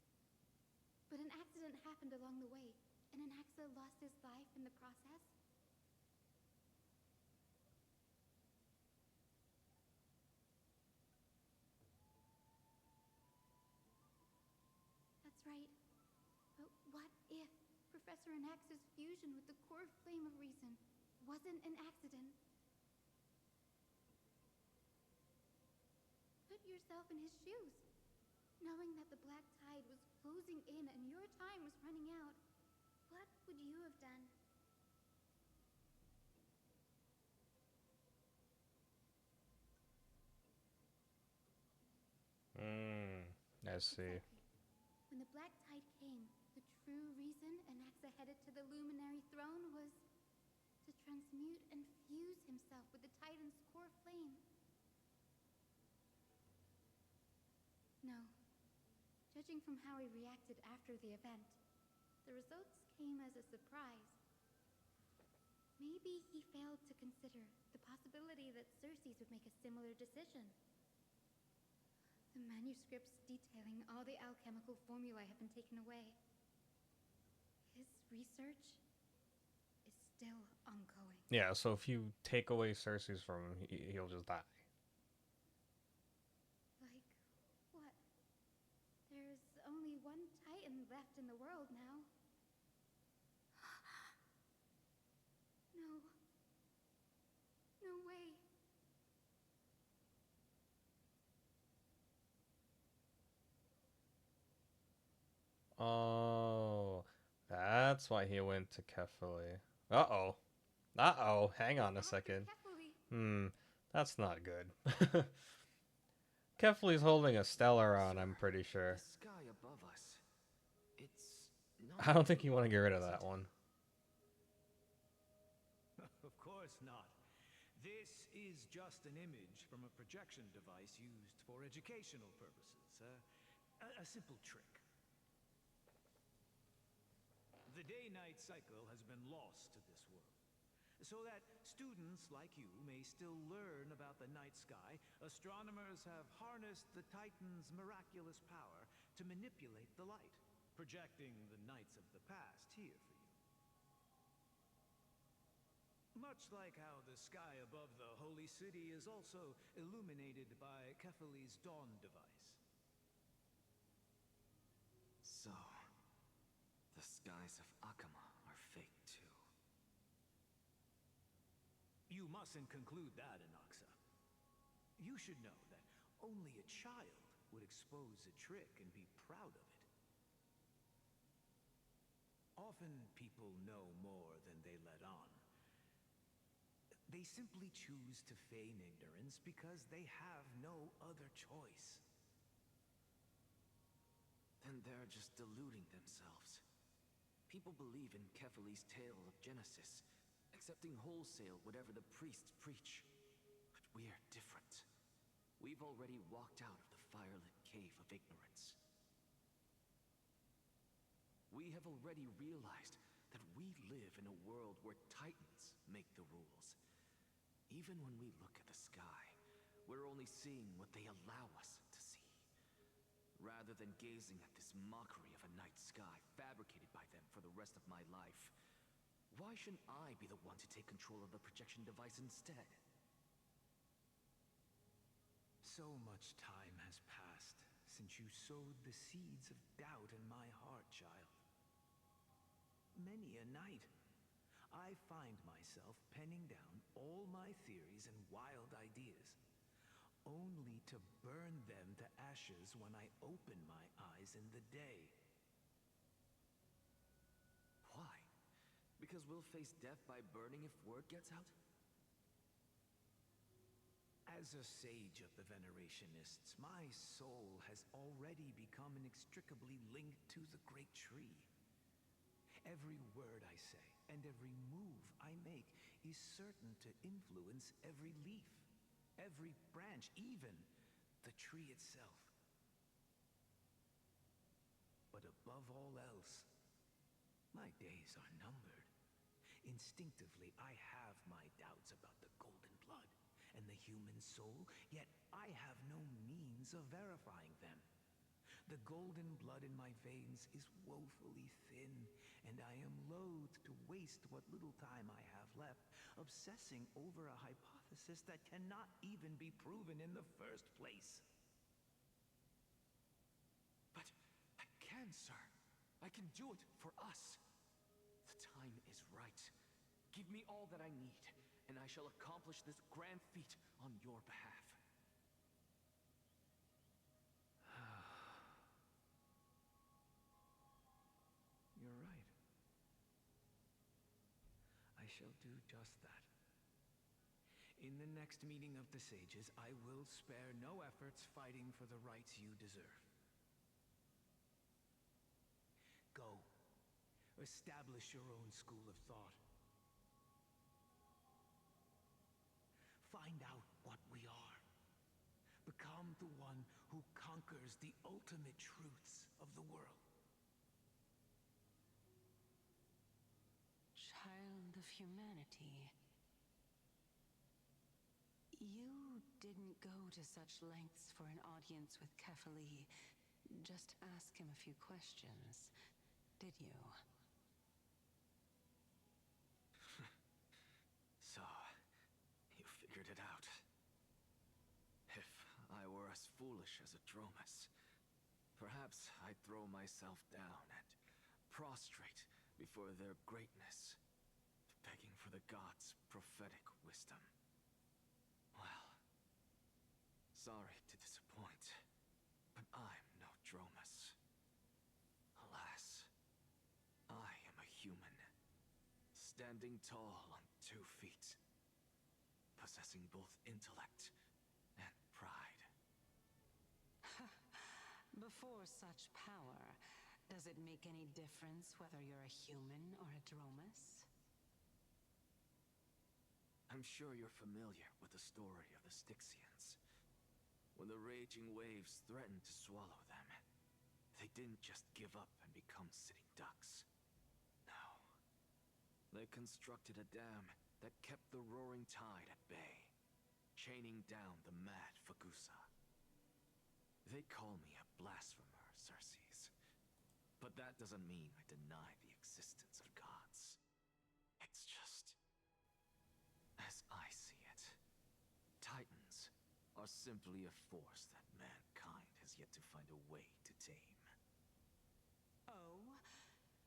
But an accident happened along the way, and Anaxa lost his life in the process. That's right. But what if Professor Anaxa's fusion with the core flame of reason wasn't an accident? Put yourself in his shoes. Knowing that the black tide was closing in and your time was running out, what would you have done? I see. Exactly. When the black tide came, the true reason Anaxa headed to the luminary throne was to transmute and fuse himself with the Titan's core flame. No. Judging from how he reacted after the event, the results came as a surprise. Maybe he failed to consider the possibility that Cersei's would make a similar decision. The manuscripts detailing all the alchemical formulae have been taken away. His research is still ongoing. Yeah, so if you take away Cersei's from him, he'll just die. Like, what? There's only one Titan left in the world now. No. No way. Oh, that's why he went to Kefili. Uh-oh. Uh-oh, hang on a Master second. Kefuli. That's not good. Kefli's holding a stellar on, I'm pretty The sure. sky above us. It's not I don't think you want to real, get rid of is that it? one. Of course not. This is just an image from a projection device used for educational purposes. A simple trick. The day-night cycle has been lost to this world. So that students like you may still learn about the night sky, astronomers have harnessed the Titan's miraculous power to manipulate the light, projecting the nights of the past here for you. Much like how the sky above the holy city is also illuminated by Kefuli's dawn device. So, the skies of Akama are fake too. You mustn't conclude that, Inoxa. You should know that only a child would expose a trick and be proud of it. Often people know more than they let on. They simply choose to feign ignorance because they have no other choice. Then they're just deluding themselves. People believe in Kefuli's tale of Genesis, accepting wholesale whatever the priests preach. But we're different. We've already walked out of the firelit cave of ignorance. We have already realized that we live in a world where Titans make the rules. Even when we look at the sky, we're only seeing what they allow us to see. Rather than gazing at this mockery of a night sky fabricated by them for the rest of my life, why shouldn't I be the one to take control of the projection device instead? So much time has passed since you sowed the seeds of doubt in my heart, child. Many a night, I find myself penning down all my theories and wild ideas, only to burn them to ashes when I open my eyes in the day. Why? Because we'll face death by burning if word gets out? As a sage of the Venerationists, my soul has already become inextricably linked to the great tree. Every word I say and every move I make is certain to influence every leaf, every branch, even the tree itself. But above all else, my days are numbered. Instinctively, I have my doubts about the golden blood and the human soul, yet I have no means of verifying them. The golden blood in my veins is woefully thin, and I am loath to waste what little time I have left obsessing over a hypothesis that cannot even be proven in the first place. But I can, sir. I can do it for us. The time is right. Give me all that I need, and I shall accomplish this grand feat on your behalf. You're right. I shall do just that. In the next meeting of the sages, I will spare no efforts fighting for the rights you deserve. Go. Establish your own school of thought. Find out what we are. Become the one who conquers the ultimate truths of the world. Child of humanity. You didn't go to such lengths for an audience with Kefali. Just ask him a few questions, did you? So, you figured it out. If I were as foolish as a Dromus, perhaps I'd throw myself down and prostrate before their greatness, begging for the gods' prophetic wisdom. Well, sorry to disappoint, but I'm no Dromus. Alas, I am a human, standing tall on 2 feet, possessing both intellect and pride. Before such power, does it make any difference whether you're a human or a dromus? I'm sure you're familiar with the story of the Styxians. When the raging waves threatened to swallow them, they didn't just give up and become sitting ducks. No. They constructed a dam that kept the roaring tide at bay, chaining down the mad Fagusa. They call me a blasphemer, Circes. But that doesn't mean I deny the existence of gods. It's just, as I see it, Titans are simply a force that mankind has yet to find a way to tame. Oh?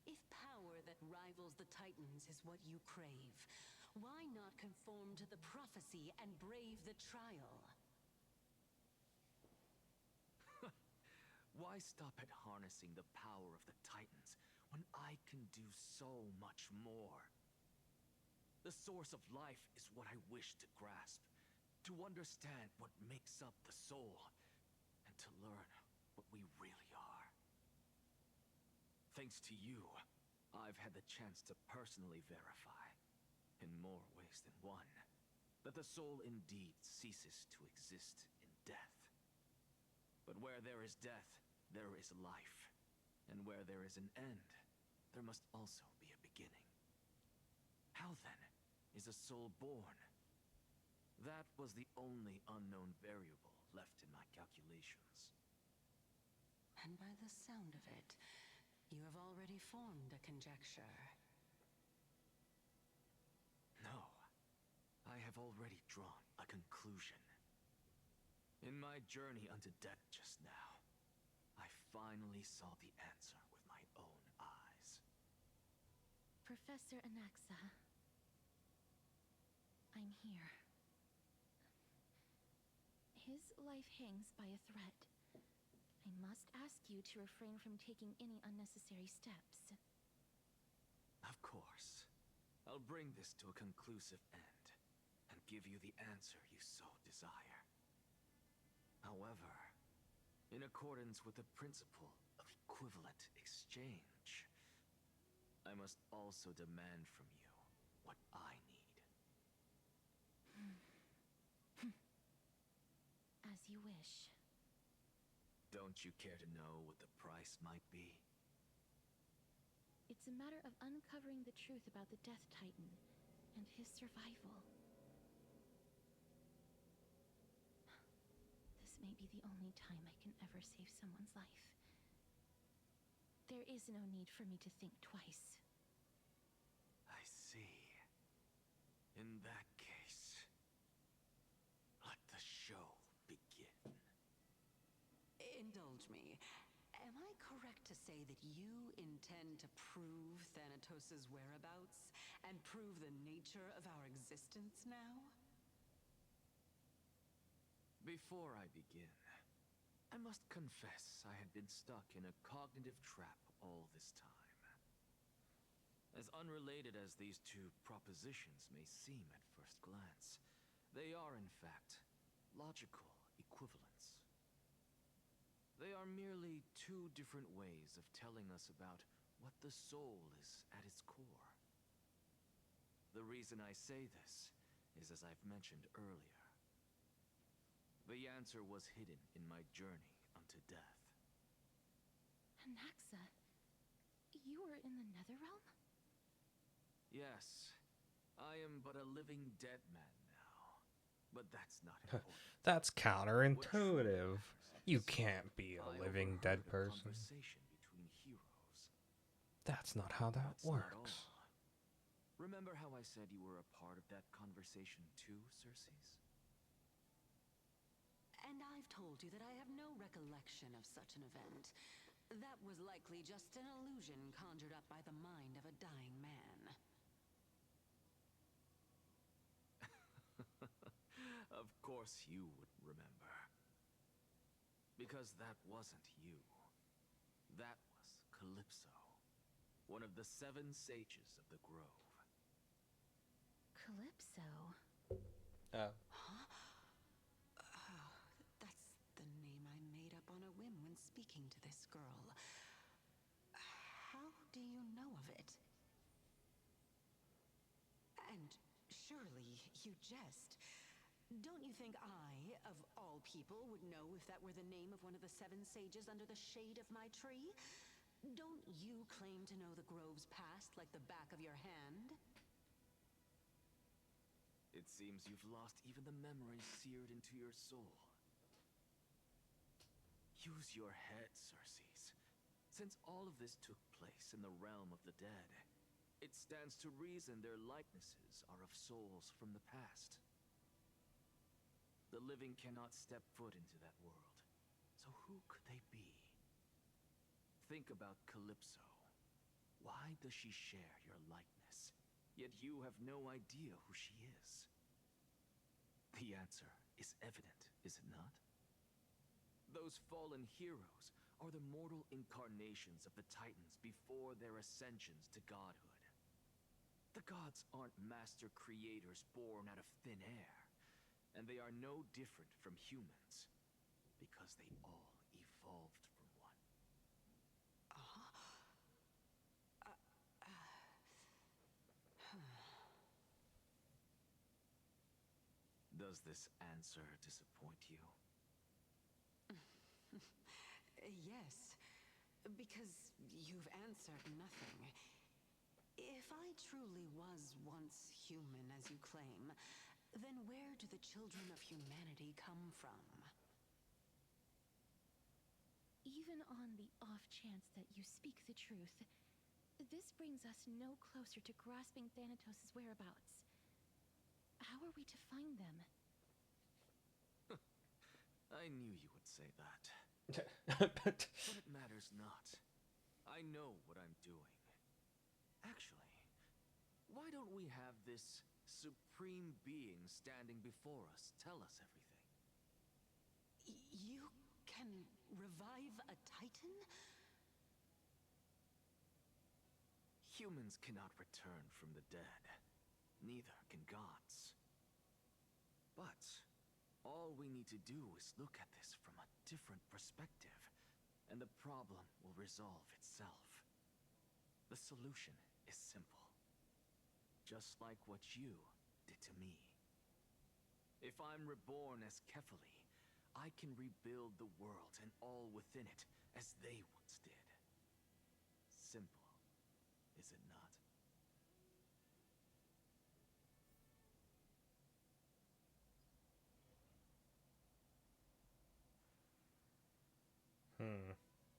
If power that rivals the Titans is what you crave, why not conform to the prophecy and brave the trial? Why stop at harnessing the power of the Titans when I can do so much more? The source of life is what I wish to grasp, to understand what makes up the soul, and to learn what we really are. Thanks to you, I've had the chance to personally verify, in more ways than one, that the soul indeed ceases to exist in death. But where there is death, there is life. And where there is an end, there must also be a beginning. How then is a soul born? That was the only unknown variable left in my calculations. And by the sound of it, you have already formed a conjecture. No, I have already drawn a conclusion. In my journey unto death just now, I finally saw the answer with my own eyes. Professor Anaxa, I'm here. His life hangs by a thread. I must ask you to refrain from taking any unnecessary steps. Of course. I'll bring this to a conclusive end, and give you the answer you so desire. However, in accordance with the principle of equivalent exchange, I must also demand from you what I need. As you wish. Don't you care to know what the price might be? It's a matter of uncovering the truth about the Death Titan and his survival. This may be the only time I can ever save someone's life. There is no need for me to think twice. I see. In that case, let the show begin. Indulge me. Am I correct to say that you intend to prove Thanatos' whereabouts and prove the nature of our existence now? Before I begin, I must confess I had been stuck in a cognitive trap all this time. As unrelated as these two propositions may seem at first glance, they are in fact logical equivalents. They are merely two different ways of telling us about what the soul is at its core. The reason I say this is, as I've mentioned earlier, the answer was hidden in my journey unto death. Anaxa, you were in the Netherrealm? Yes, I am but a living dead man now, but that's not important. That's What truly counterintuitive. matters You is can't be a I living overheard dead a person. conversation between heroes. That's not how that That's not works. all. Remember how I said you were a part of that conversation too, Circes? And I've told you that I have no recollection of such an event. That was likely just an illusion conjured up by the mind of a dying man. Of course you would remember. Because that wasn't you. That was Calypso, one of the 7 sages of the Grove. Calypso. Oh. Huh? That's the name I made up on a whim when speaking to this girl. How do you know of it? And surely you jest. Don't you think I, of all people, would know if that were the name of one of the 7 sages under the shade of my tree? Don't you claim to know the grove's past like the back of your hand? It seems you've lost even the memories seared into your soul. Use your head, Circes. Since all of this took place in the realm of the dead, it stands to reason their likenesses are of souls from the past. The living cannot step foot into that world, so who could they be? Think about Calypso. Why does she share your likeness, yet you have no idea who she is? The answer is evident, is it not? Those fallen heroes are the mortal incarnations of the Titans before their ascensions to godhood. The gods aren't master creators born out of thin air, and they are no different from humans, because they all evolved from one. Does this answer disappoint you? Yes, because you've answered nothing. If I truly was once human, as you claim, then where do the children of humanity come from? Even on the off chance that you speak the truth, this brings us no closer to grasping Thanatos' whereabouts. How are we to find them? I knew you would say that. But But it matters not. I know what I'm doing. Actually, why don't we have this supreme being standing before us tell us everything? You can revive a Titan? Humans cannot return from the dead. Neither can gods. But all we need to do is look at this from a different perspective, and the problem will resolve itself. The solution is simple. Just like what you did to me. If I'm reborn as Kefali, I can rebuild the world and all within it as they once did. Simple, is it not?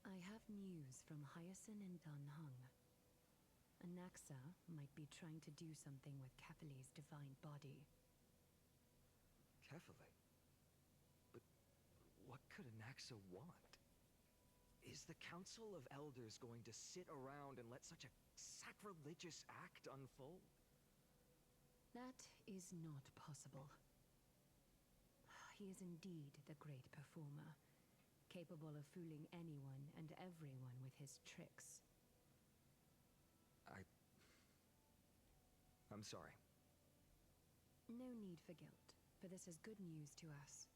I have news from Hyacinth and Danhung. Anaxa might be trying to do something with Kefali's divine body. Kefali? But what could Anaxa want? Is the Council of Elders going to sit around and let such a sacrilegious act unfold? That is not possible. He is indeed the great performer, capable of fooling anyone and everyone with his tricks. I'm sorry. No need for guilt, for this is good news to us.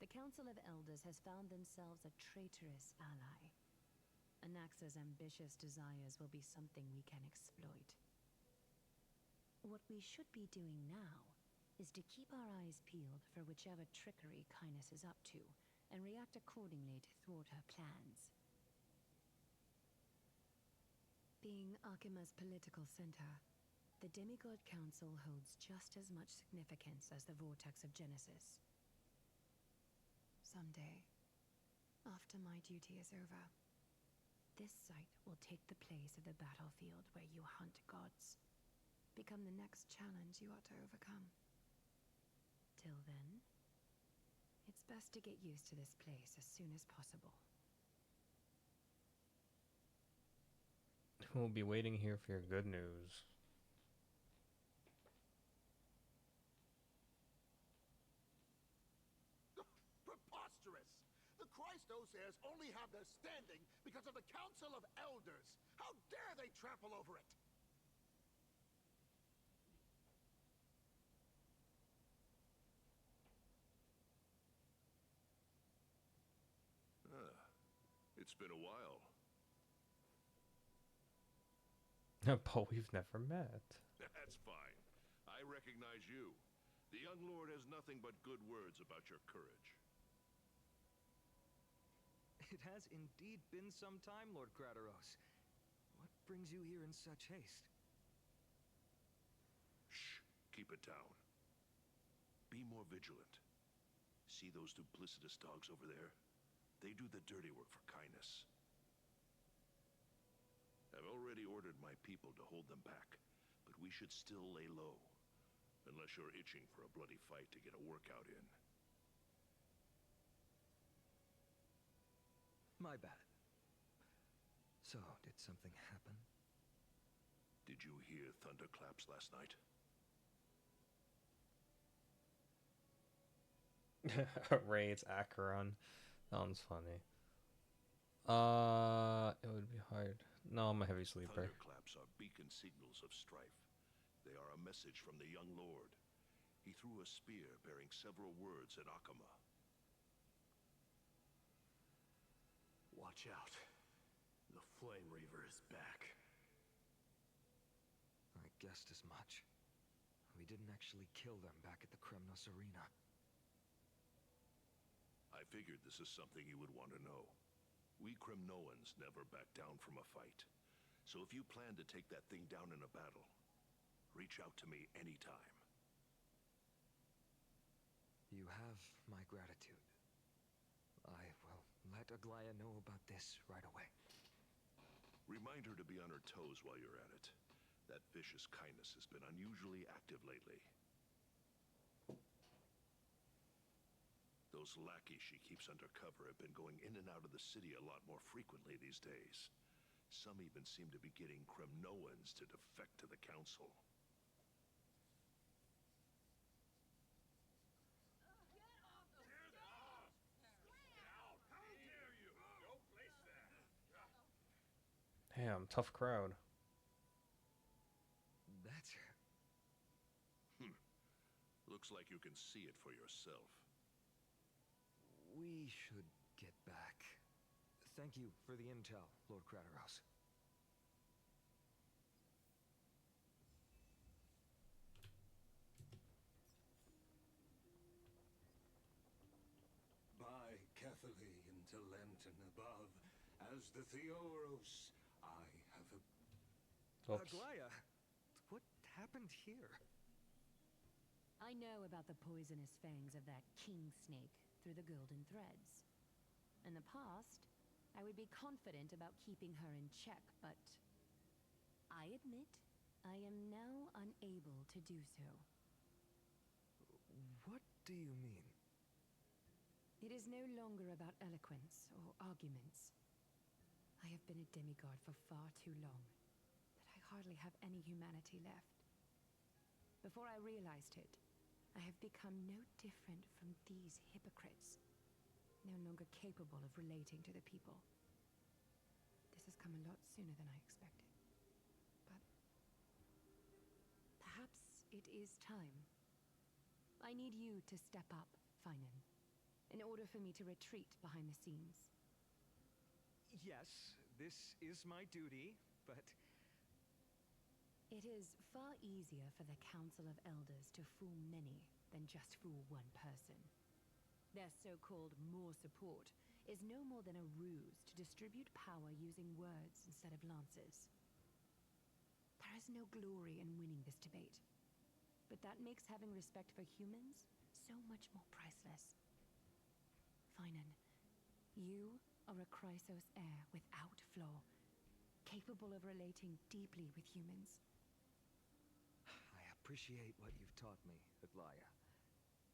The Council of Elders has found themselves a traitorous ally. Anaxa's ambitious desires will be something we can exploit. What we should be doing now is to keep our eyes peeled for whichever trickery Kynus is up to, and react accordingly to thwart her plans. Being Akima's political center, the Demigod Council holds just as much significance as the Vortex of Genesis. Someday, after my duty is over, this site will take the place of the battlefield where you hunt gods. Become the next challenge you ought to overcome. Till then, it's best to get used to this place as soon as possible. we'll be waiting here for your good news. Preposterous! The Christosiers only have their standing because of the Council of Elders. How dare they trample over it? It's been a while. But we've never met. That's fine. I recognize you. The young lord has nothing but good words about your courage. It has indeed been some time, Lord Crateros. What brings you here in such haste? Shh. Keep it down. Be more vigilant. See those duplicitous dogs over there? They do the dirty work for kindness. I've already ordered my people to hold them back, but we should still lay low. Unless you're itching for a bloody fight to get a workout in. My bad. So, did something happen? Did you hear thunderclaps last night? Raids Acheron. Sounds funny. It would be hard. No, I'm a heavy sleeper. Thunderclaps are beacon signals of strife. They are a message from the young lord. He threw a spear bearing several words at Akama. Watch out. The Flame Reaver is back. I guessed as much. We didn't actually kill them back at the Kremnos Arena. I figured this is something you would want to know. We Kremnoans never back down from a fight. So if you plan to take that thing down in a battle, reach out to me anytime. You have my gratitude. I will let Aglaya know about this right away. Remind her to be on her toes while you're at it. That vicious kindness has been unusually active lately. Those lackeys she keeps under cover have been going in and out of the city a lot more frequently these days. Some even seem to be getting Kremnoans to defect to the council. Damn, tough crowd. That's... Looks like you can see it for yourself. We should get back. Thank you for the intel, Lord Crateros. By Catholic into Lenten above, as the Theoros, I have a... Oops. Aglaya, what happened here? I know about the poisonous fangs of that king snake through the golden threads. In the past, I would be confident about keeping her in check, but I admit I am now unable to do so. What do you mean? It is no longer about eloquence or arguments. I have been a demigod for far too long that I hardly have any humanity left. Before I realized it, I have become no different from these hypocrites, no longer capable of relating to the people. This has come a lot sooner than I expected. But perhaps it is time. I need you to step up, Finan, in order for me to retreat behind the scenes. Yes, this is my duty, but... It is far easier for the Council of Elders to fool many than just fool one person. Their so-called more support is no more than a ruse to distribute power using words instead of lances. There is no glory in winning this debate, but that makes having respect for humans so much more priceless. Finan, you are a Chrysos heir without flaw, capable of relating deeply with humans. I appreciate what you've taught me, Aglaya.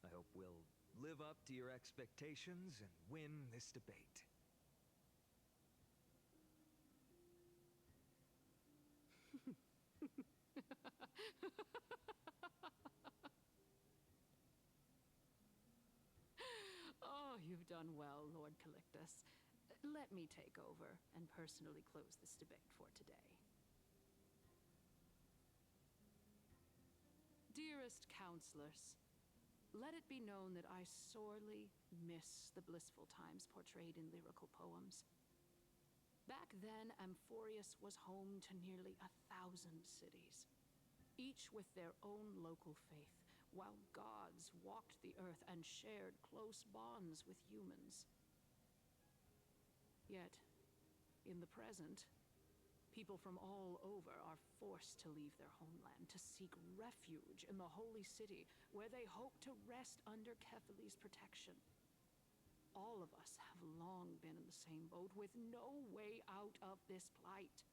I hope we'll live up to your expectations and win this debate. Oh, you've done well, Lord Calictus. Let me take over and personally close this debate for today. Dearest counselors, let it be known that I sorely miss the blissful times portrayed in lyrical poems. Back then, Amphorius was home to nearly 1,000 cities, each with their own local faith, while gods walked the earth and shared close bonds with humans. Yet, in the present, people from all over are forced to leave their homeland to seek refuge in the holy city, where they hope to rest under Kefali's protection. All of us have long been in the same boat, with no way out of this plight.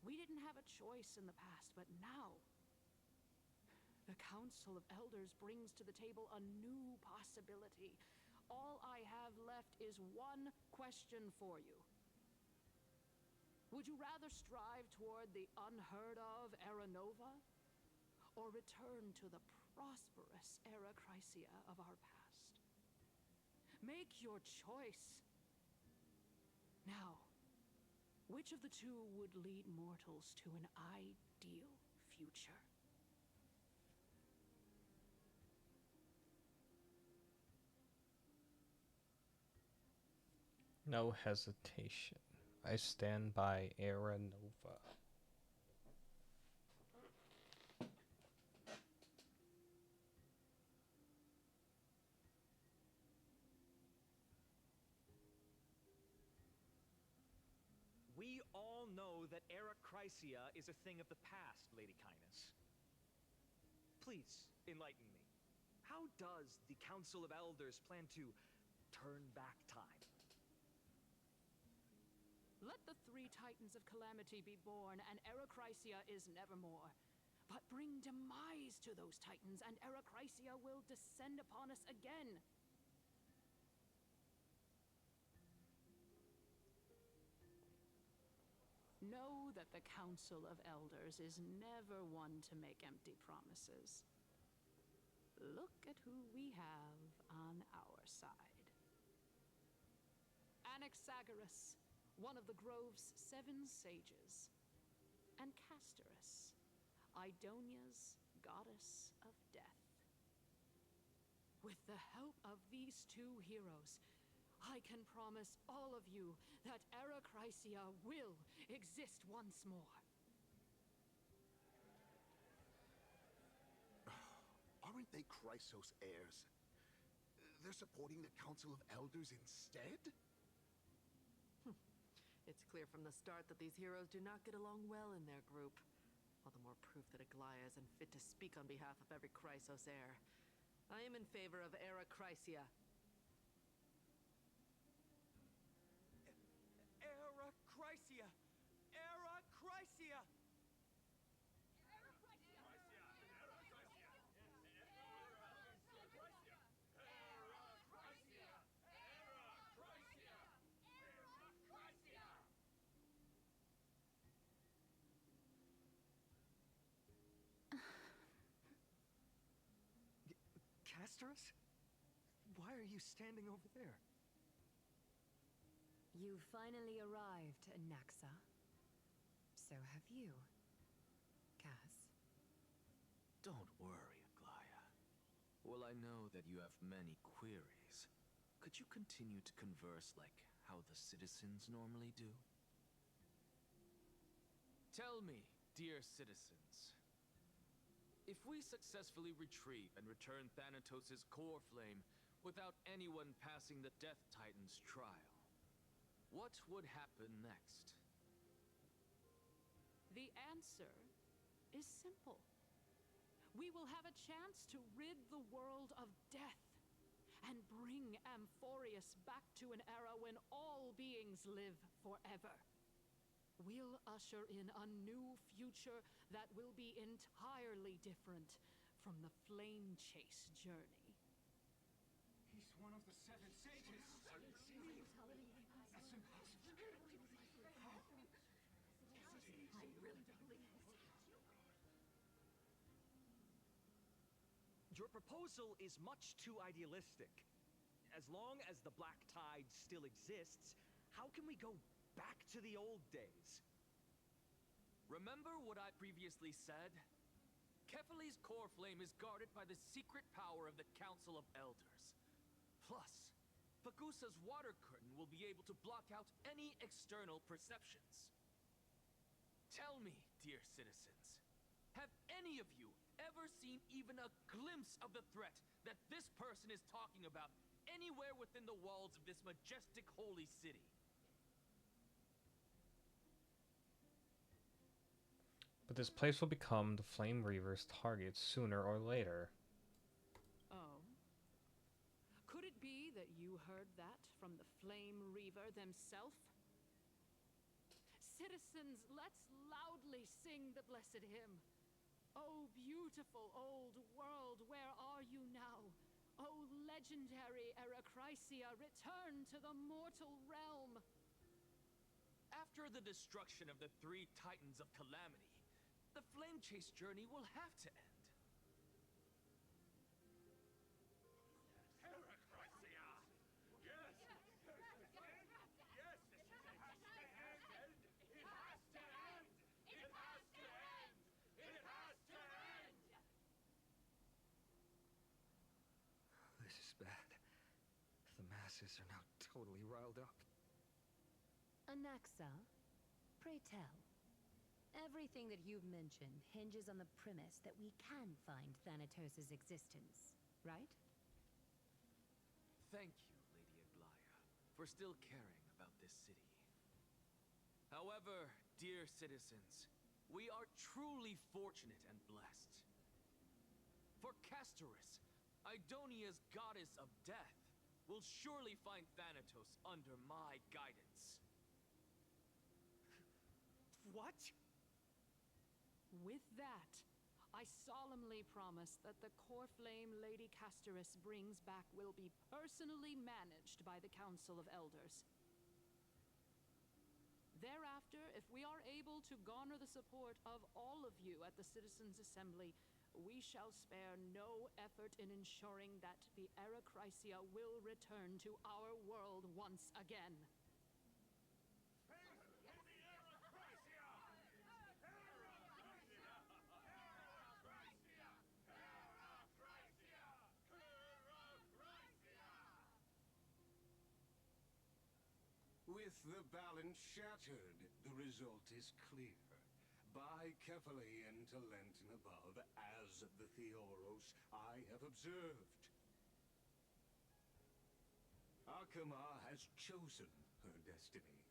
We didn't have a choice in the past, but now the Council of Elders brings to the table a new possibility. All I have left is one question for you. Would you rather strive toward the unheard of Era Nova, or return to the prosperous Era Chrysia of our past? Make your choice. Now, which of the two would lead mortals to an ideal future? No hesitation. I stand by Era Nova. We all know that Era Chrysia is a thing of the past, Lady Kindness. Please, enlighten me. How does the Council of Elders plan to turn back time? Let the 3 Titans of Calamity be born, and Era Chrysia is nevermore. But bring demise to those Titans, and Era Chrysia will descend upon us again. Know that the Council of Elders is never one to make empty promises. Look at who we have on our side. Anaxagoras, one of the Grove's 7 sages, and Castorus, Idonia's goddess of death. With the help of these 2 heroes, I can promise all of you that Era Chrysia will exist once more. Aren't they Chrysos heirs? They're supporting the Council of Elders instead? It's clear from the start that these heroes do not get along well in their group. All the more proof that Aglaya isn't fit to speak on behalf of every Chrysos heir. I am in favor of Era Chrysia. Era Chrysia! Era Chrysia! Castorus? Why are you standing over there? You finally arrived, Naxa. So have you, Cass. Don't worry, Aglaya. Well, I know that you have many queries. Could you continue to converse like how the citizens normally do? Tell me, dear citizens, if we successfully retrieve and return Thanatos' core flame without anyone passing the Death Titan's trial, what would happen next? The answer is simple. We will have a chance to rid the world of death and bring Amphorius back to an era when all beings live forever. We'll usher in a new future that will be entirely different from the flame chase journey. He's one of the 7 sages. That's impossible. Your proposal is much too idealistic. As long as the Black Tide still exists, how can we go back to the old days? Remember what I previously said? Kefali's core flame is guarded by the secret power of the Council of Elders. Plus, Fagusa's water curtain will be able to block out any external perceptions. Tell me, dear citizens, have any of you ever seen even a glimpse of the threat that this person is talking about anywhere within the walls of this majestic holy city? But this place will become the Flame Reaver's target sooner or later. Oh? Could it be that you heard that from the Flame Reaver themselves? Citizens, let's loudly sing the blessed hymn. Oh, beautiful old world, where are you now? Oh, legendary Erechrysia, return to the mortal realm! After the destruction of the 3 Titans of Calamity, the Flame Chase journey will have to end. This is bad. The masses are now totally riled up. Anaxa, pray tell. Everything that you've mentioned hinges on the premise that we can find Thanatos' existence, right? Thank you, Lady Aglaya, for still caring about this city. However, dear citizens, we are truly fortunate and blessed. For Castorus, Idonia's goddess of death, will surely find Thanatos under my guidance. What? With that, I solemnly promise that the core flame Lady Castorus brings back will be personally managed by the Council of Elders. Thereafter, if we are able to garner the support of all of you at the Citizens' Assembly, we shall spare no effort in ensuring that the Erechrysia will return to our world once again. With the balance shattered, the result is clear. Buy carefully into Lenten above, as the Theoros I have observed. Akama has chosen her destiny.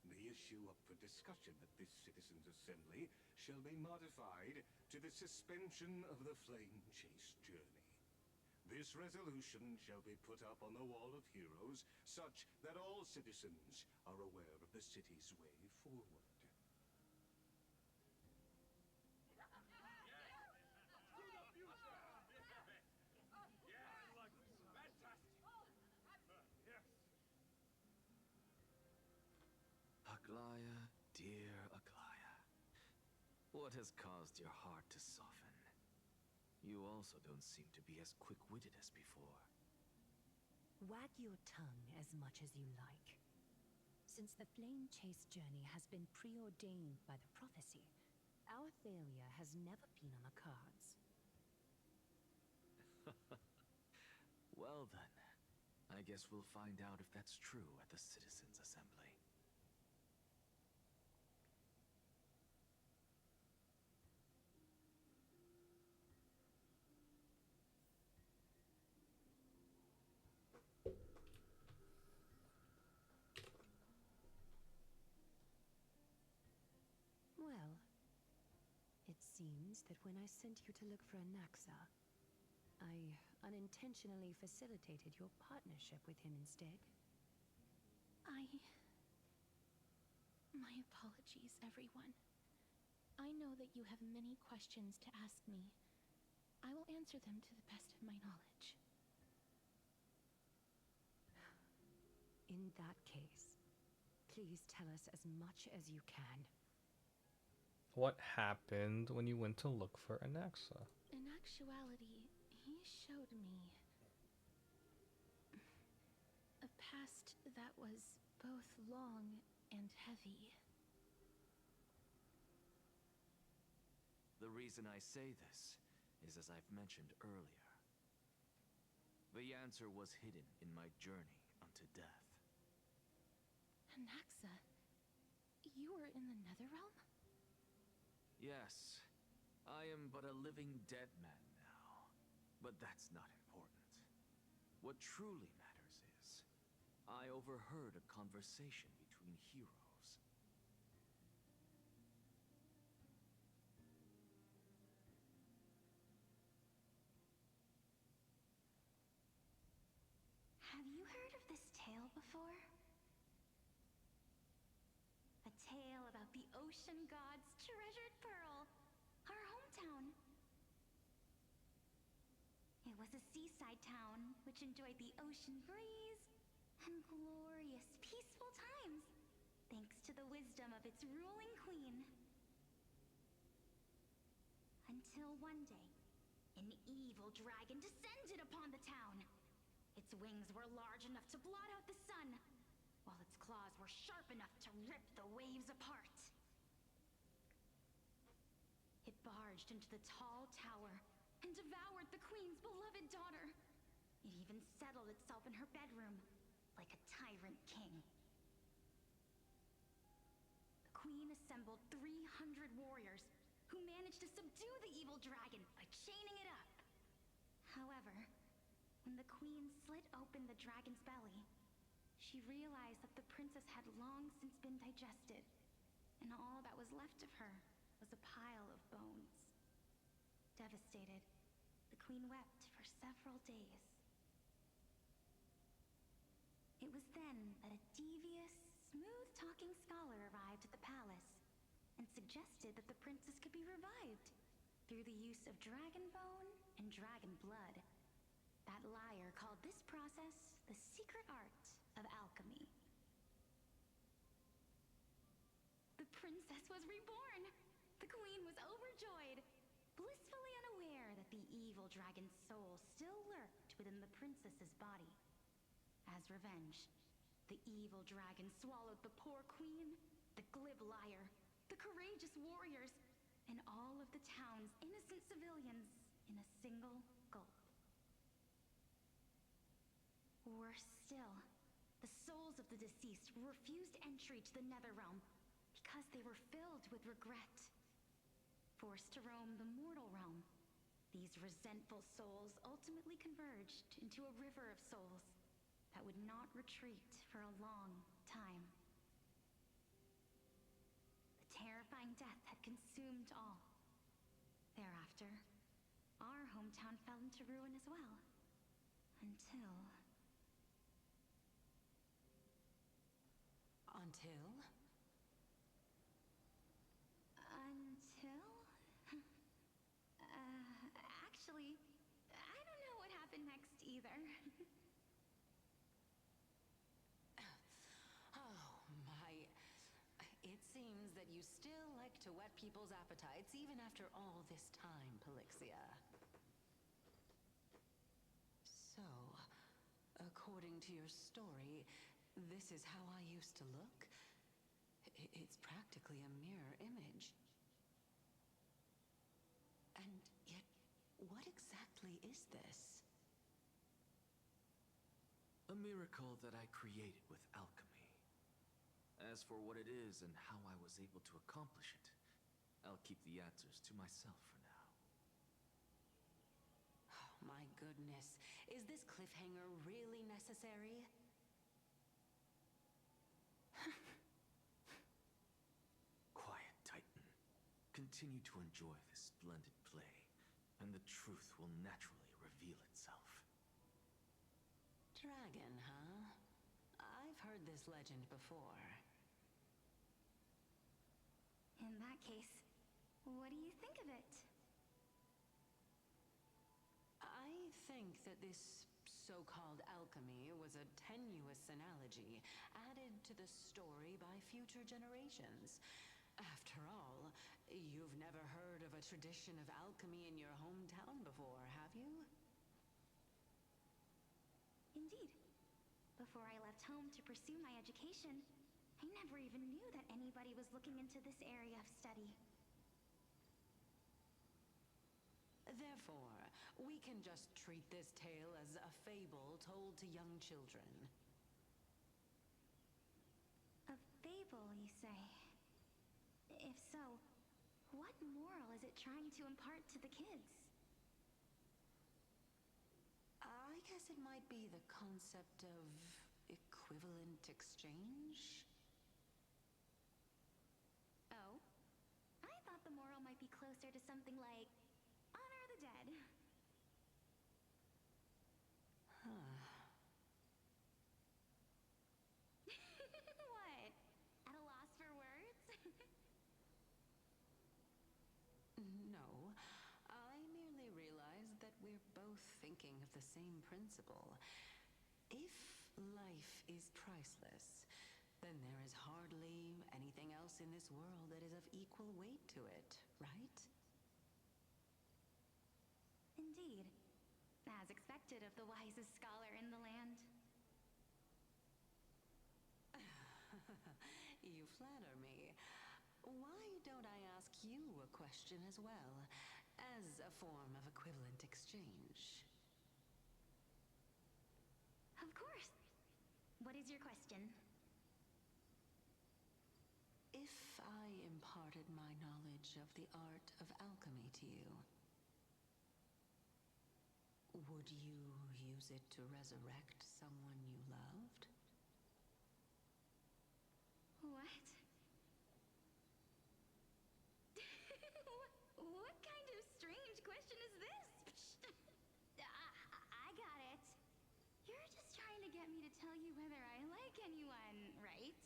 The issue up for discussion at this Citizens' Assembly shall be modified to the suspension of the Flame Chase journey. This resolution shall be put up on the Wall of Heroes, such that all citizens are aware of the city's way forward. Aglaya, dear Aglaya, what has caused your heart to soften? You also don't seem to be as quick-witted as before. Wag your tongue as much as you like. Since the Flame Chase journey has been preordained by the prophecy, our failure has never been on the cards. Well then, I guess we'll find out if that's true at the Citizens' Assembly. Well, it seems that when I sent you to look for Anaxa, I unintentionally facilitated your partnership with him instead. My apologies, everyone. I know that you have many questions to ask me. I will answer them to the best of my knowledge. In that case, please tell us as much as you can. What happened when you went to look for Anaxa? In actuality, he showed me a past that was both long and heavy. The reason I say this is as I've mentioned earlier. The answer was hidden in my journey unto death. Anaxa, you were in the Netherrealm? Yes, I am but a living dead man now. But that's not important. What truly matters is, I overheard a conversation between heroes. Have you heard of this tale before? A tale about the ocean god's treasured pearl, our hometown. It was a seaside town which enjoyed the ocean breeze and glorious, peaceful times, thanks to the wisdom of its ruling queen. Until one day, an evil dragon descended upon the town. Its wings were large enough to blot out the sun, while its claws were sharp enough to rip the waves apart. It barged into the tall tower and devoured the queen's beloved daughter. It even settled itself in her bedroom, like a tyrant king. The queen assembled 300 warriors who managed to subdue the evil dragon by chaining it up. However, when the queen slit open the dragon's belly, she realized that the princess had long since been digested, and all that was left of her was a pile of bones. Devastated, the queen wept for several days. It was then that a devious, smooth-talking scholar arrived at the palace and suggested that the princess could be revived through the use of dragon bone and dragon blood. That liar called this process the secret art of alchemy. The princess was reborn! The queen was overjoyed, blissfully unaware that the evil dragon's soul still lurked within the princess's body. As revenge, the evil dragon swallowed the poor queen, the glib liar, the courageous warriors, and all of the town's innocent civilians in a single gulp. Worse still, the souls of the deceased were refused entry to the Netherrealm because they were filled with regret. Forced to roam the mortal realm, these resentful souls ultimately converged into a river of souls that would not retreat for a long time. The terrifying death had consumed all. Thereafter, our hometown fell into ruin as well. Until... Actually, I don't know what happened next either. Oh, my. It seems that you still like to whet people's appetites even after all this time, Pelixia. So, according to your story, this is how I used to look? It's practically a mirror image. And yet, what exactly is this? A miracle that I created with alchemy. As for what it is and how I was able to accomplish it, I'll keep the answers to myself for now. Oh, my goodness. Is this cliffhanger really necessary? Quiet, Titan. Continue to enjoy this splendid play, and the truth will naturally reveal itself. Dragon, huh? I've heard this legend before. In that case, what do you think of it? I think that this so-called alchemy was a tenuous analogy added to the story by future generations. After all, you've never heard of a tradition of alchemy in your hometown before, have you? Indeed. Before I left home to pursue my education, I never even knew that anybody was looking into this area of study. Therefore, we can just treat this tale as a fable told to young children. people, you say? If so, what moral is it trying to impart to the kids? I guess it might be the concept of equivalent exchange? Oh? I thought the moral might be closer to something like honor the dead. Huh. What? At a loss for words? No, I merely realized that we're both thinking of the same principle. If life is priceless, then there is hardly anything else in this world that is of equal weight to it, right? Indeed. As expected of the wisest scholar in the land. You flatter me. Why don't I ask you a question as well, as a form of equivalent exchange? Of course. What is your question? If I imparted my knowledge of the art of alchemy to you, would you use it to resurrect someone you loved? What? What kind of strange question is this? I got it. You're just trying to get me to tell you whether I like anyone, right?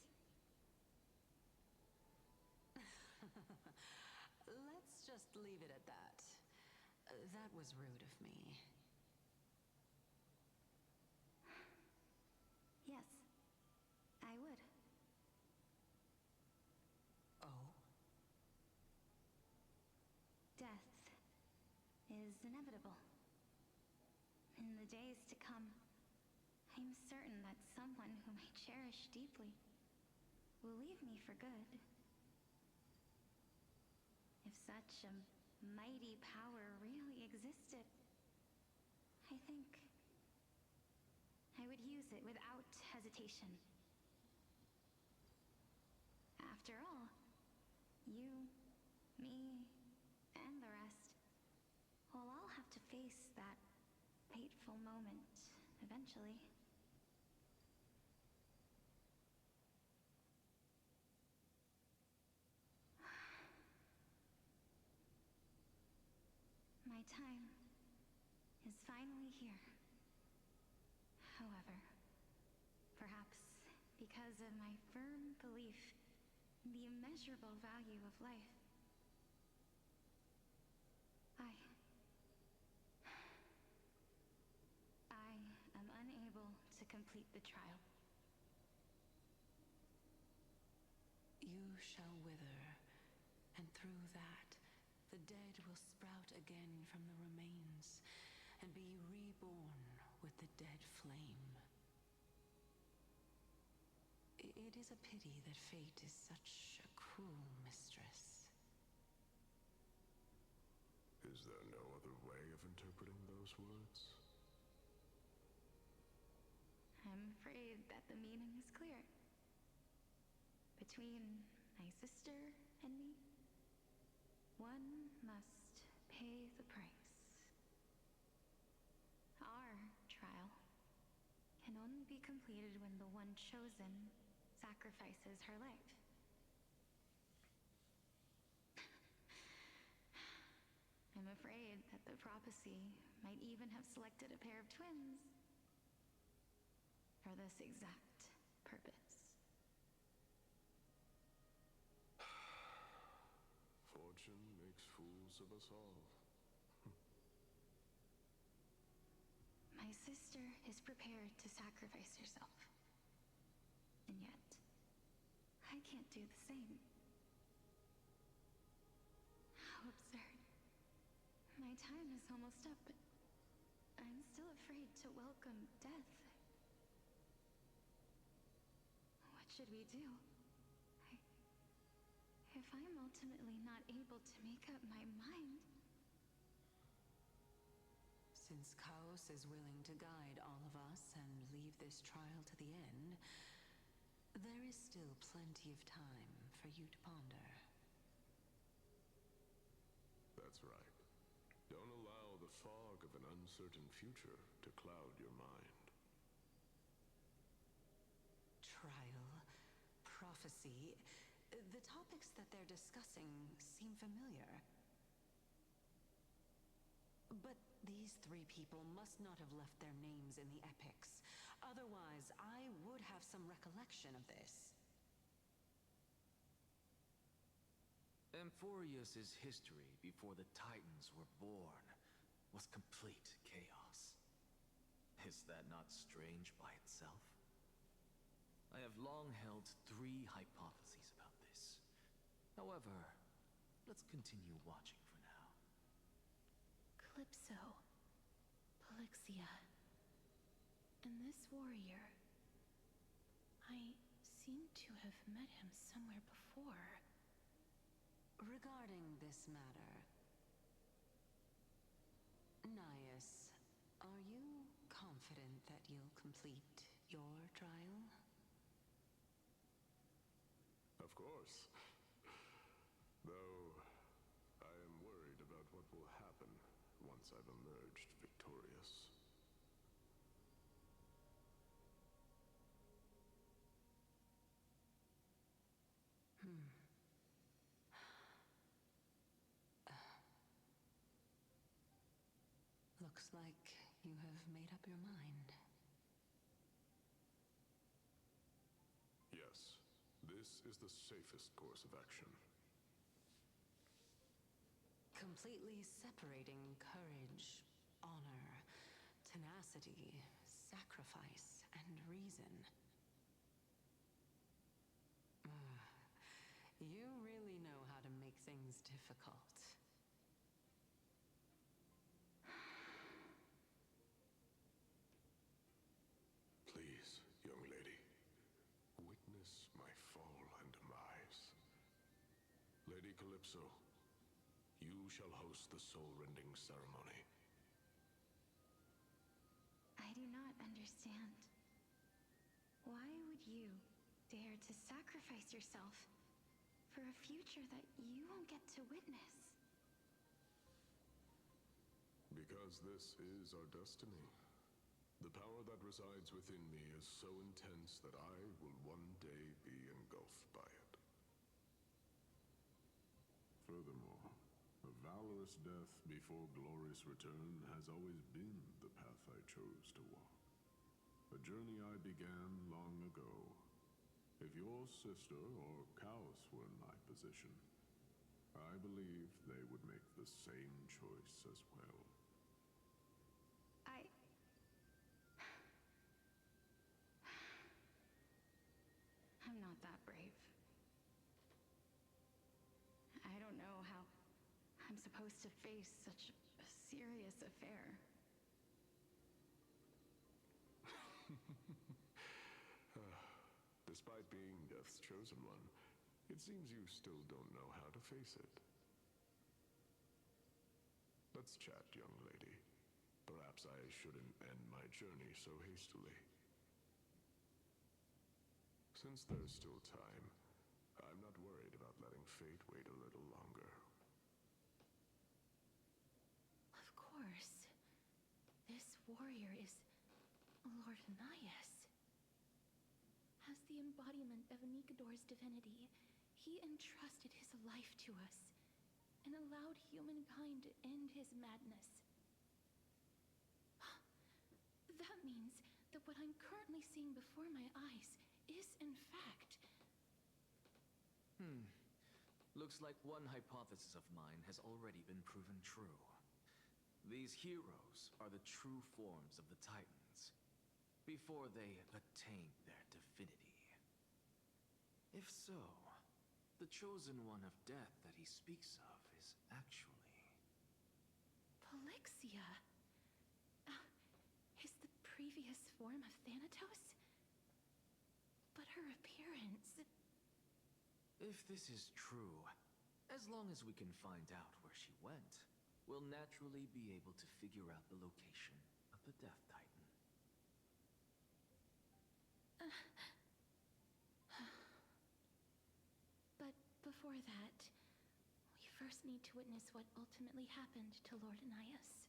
Let's just leave it at that. That was rude of me. Yes, I would. Oh? Death is inevitable. In the days to come, I'm certain that someone whom I cherish deeply will leave me for good. If such a mighty power really existed, I think I would use it without hesitation. After all, you, me, and the rest will all have to face that fateful moment eventually. My time is finally here. However, perhaps because of my firm belief in the immeasurable value of life, I am unable to complete the trial. You shall wither, and through that, the dead will sprout again from the remains, and be reborn with the dead flame. It is a pity that fate is such a cruel mistress. Is there no other way of interpreting those words? I'm afraid that the meaning is clear. Between my sister and me, one must pay the price. Our trial can only be completed when the one chosen sacrifices her life. I'm afraid that the prophecy might even have selected a pair of twins for this exact purpose. Fortune makes fools of us all. My sister is prepared to sacrifice herself. And yet, I can't do the same. How absurd. My time is almost up, but I'm still afraid to welcome death. What should we do? If I'm ultimately not able to make up my mind... Since Chaos is willing to guide all of us and leave this trial to the end, There is still plenty of time for you to ponder. That's right. Don't allow the fog of an uncertain future to cloud your mind. Trial, prophecy, the topics that they're discussing seem familiar. But these three people must not have left their names in the epics. Otherwise, I would have some recollection of this. Amphorius's history before the Titans were born was complete chaos. Is that not strange by itself? I have long held 3 hypotheses about this. However, let's continue watching for now. Calypso, Polixia, and this warrior. I seem to have met him somewhere before. Regarding this matter, Nias, are you confident that you'll complete your trial? Of course. Though, I am worried about what will happen once I've emerged victorious. Looks like you have made up your mind. Yes, this is the safest course of action. Completely separating courage, honor, tenacity, sacrifice, and reason. You really know how to make things difficult. Please, young lady, witness my fall and demise. Lady Calypso, you shall host the soul-rending ceremony. I do not understand. Why would you dare to sacrifice yourself for a future that you won't get to witness? Because this is our destiny. The power that resides within me is so intense that I will one day be engulfed by it. Furthermore, a valorous death before glorious return has always been the path I chose to walk. A journey I began long ago. If your sister or Kaos were in my position, I believe they would make the same choice as well. I'm not that brave. I don't know how I'm supposed to face such a serious affair. Despite being Death's chosen one, it seems you still don't know how to face it. Let's chat, young lady. Perhaps I shouldn't end my journey so hastily. Since there's still time, I'm not worried about letting fate wait a little longer. Of course. This warrior is Lord Nias. As the embodiment of Nikador's divinity, he entrusted his life to us and allowed humankind to end his madness. That means that what I'm currently seeing before my eyes is, in fact... Looks like one hypothesis of mine has already been proven true. These heroes are the true forms of the Titans, before they attain their divinity. If so, the chosen one of death that he speaks of is actually... Polixia? Is the previous form of Thanatos? But her appearance... If this is true, as long as we can find out where she went, we'll naturally be able to figure out the location of the Death Titan. before that, we first need to witness what ultimately happened to Lord Anias.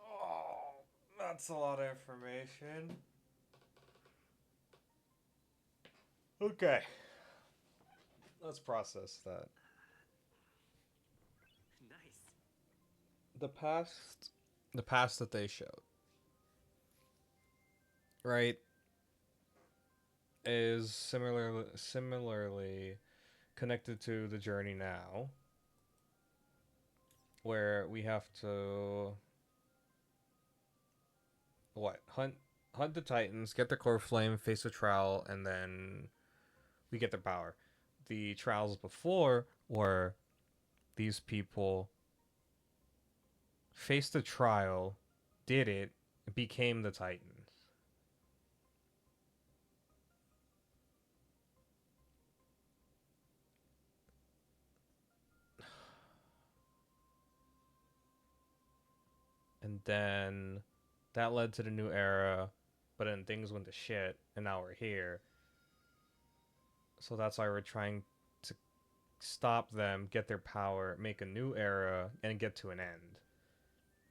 Oh, that's a lot of information. Okay. Let's process that. Nice. The past that they showed, right, is similarly connected to the journey now, where we have to hunt the Titans, get the core flame, face a trial, and then we get their power. The trials before were these people faced the trial, did it, became the Titans. And then that led to the new era, but then things went to shit, and now we're here. So that's why we're trying to stop them, get their power, make a new era, and get to an end.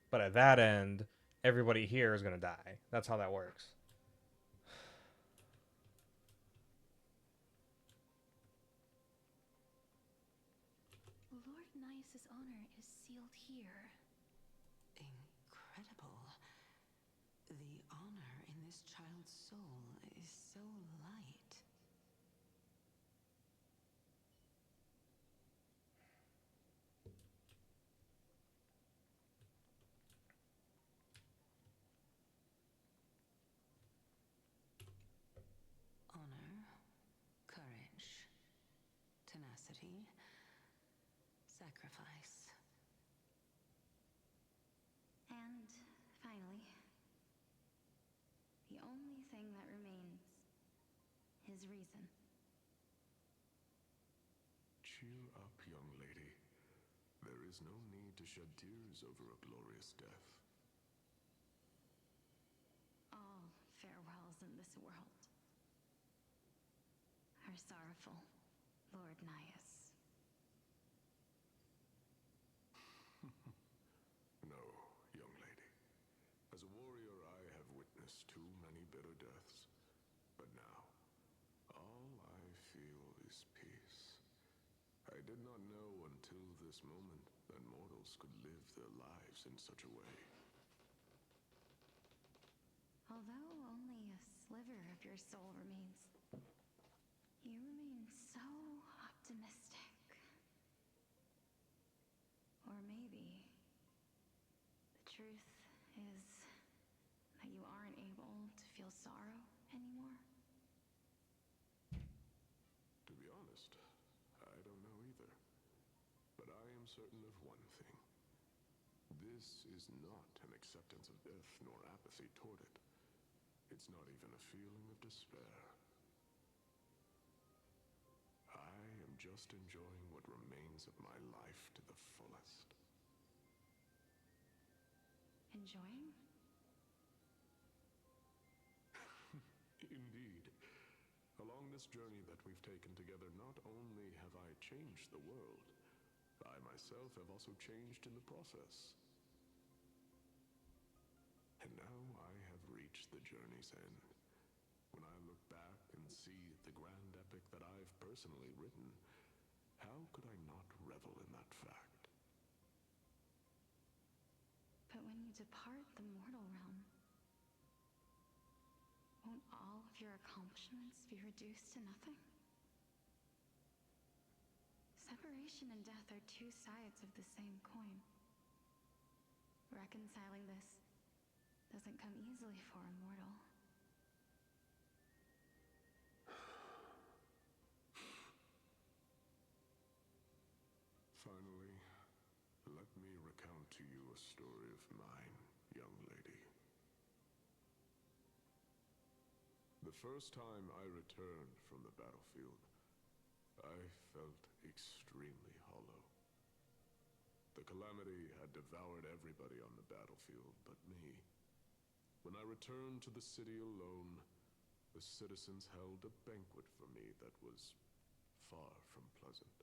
But at that end, everybody here is gonna die. That's how that works. Lord Anias' honor is sealed here. Incredible. The honor in this child's soul is so light. Honor, courage, tenacity, sacrifice. And finally, the only thing that remains, his reason. Cheer up, young lady. There is no need to shed tears over a glorious death. All farewells in this world are sorrowful, Lord Anias. No, young lady. As a warrior, I have witnessed too many bitter deaths. But now, all I feel is peace. I did not know until this moment that mortals could live their lives in such a way. Although only a sliver of your soul remains, you remain so optimistic. Or maybe the truth is that you aren't able to feel sorrow anymore. To be honest, I don't know either. But I am certain of one thing. This is not an acceptance of death nor apathy toward it. It's not even a feeling of despair. I am just enjoying what remains of my life to the fullest. Enjoying? Indeed. Along this journey that we've taken together, not only have I changed the world, I myself have also changed in the process. And now I have reached the journey's end. When I look back and see the grand epic that I've personally written, how could I not revel in that fact? But when you depart the mortal realm, won't all of your accomplishments be reduced to nothing? Separation and death are two sides of the same coin. Reconciling this doesn't come easily for a mortal. Finally, let me recount to you a story of mine, young lady. The first time I returned from the battlefield, I felt extremely hollow. The calamity had devoured everybody on the battlefield but me. When I returned to the city alone, the citizens held a banquet for me that was far from pleasant.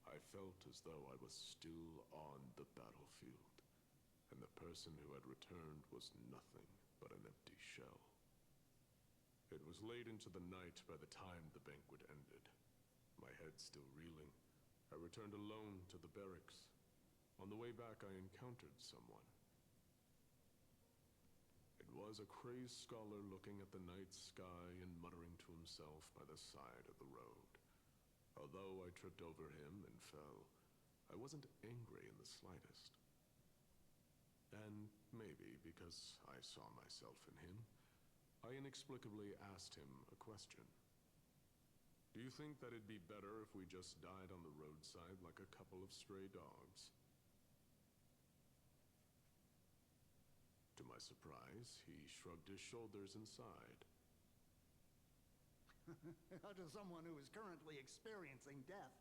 I felt as though I was still on the battlefield, and the person who had returned was nothing but an empty shell. It was late into the night by the time the banquet ended. My head still reeling, I returned alone to the barracks. On the way back, I encountered someone. It was a crazed scholar looking at the night sky and muttering to himself by the side of the road. Although I tripped over him and fell, I wasn't angry in the slightest. And maybe because I saw myself in him, I inexplicably asked him a question. Do you think that it'd be better if we just died on the roadside like a couple of stray dogs? To my surprise, he shrugged his shoulders and sighed. How does someone who is currently experiencing death,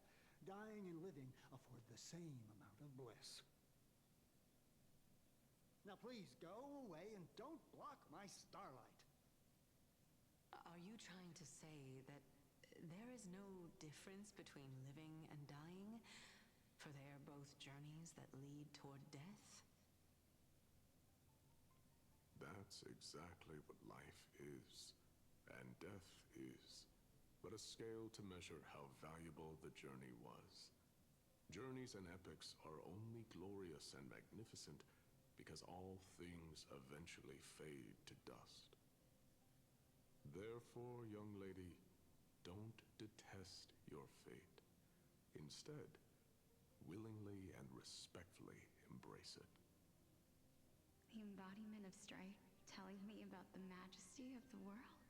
dying and living, afford the same amount of bliss? Now please go away and don't block my starlight. Are you trying to say that there is no difference between living and dying? For they are both journeys that lead toward death? That's exactly what life is, and death is, but a scale to measure how valuable the journey was. Journeys and epics are only glorious and magnificent because all things eventually fade to dust. Therefore, young lady, don't detest your fate. Instead, willingly and respectfully embrace it. The embodiment of strife telling me about the majesty of the world.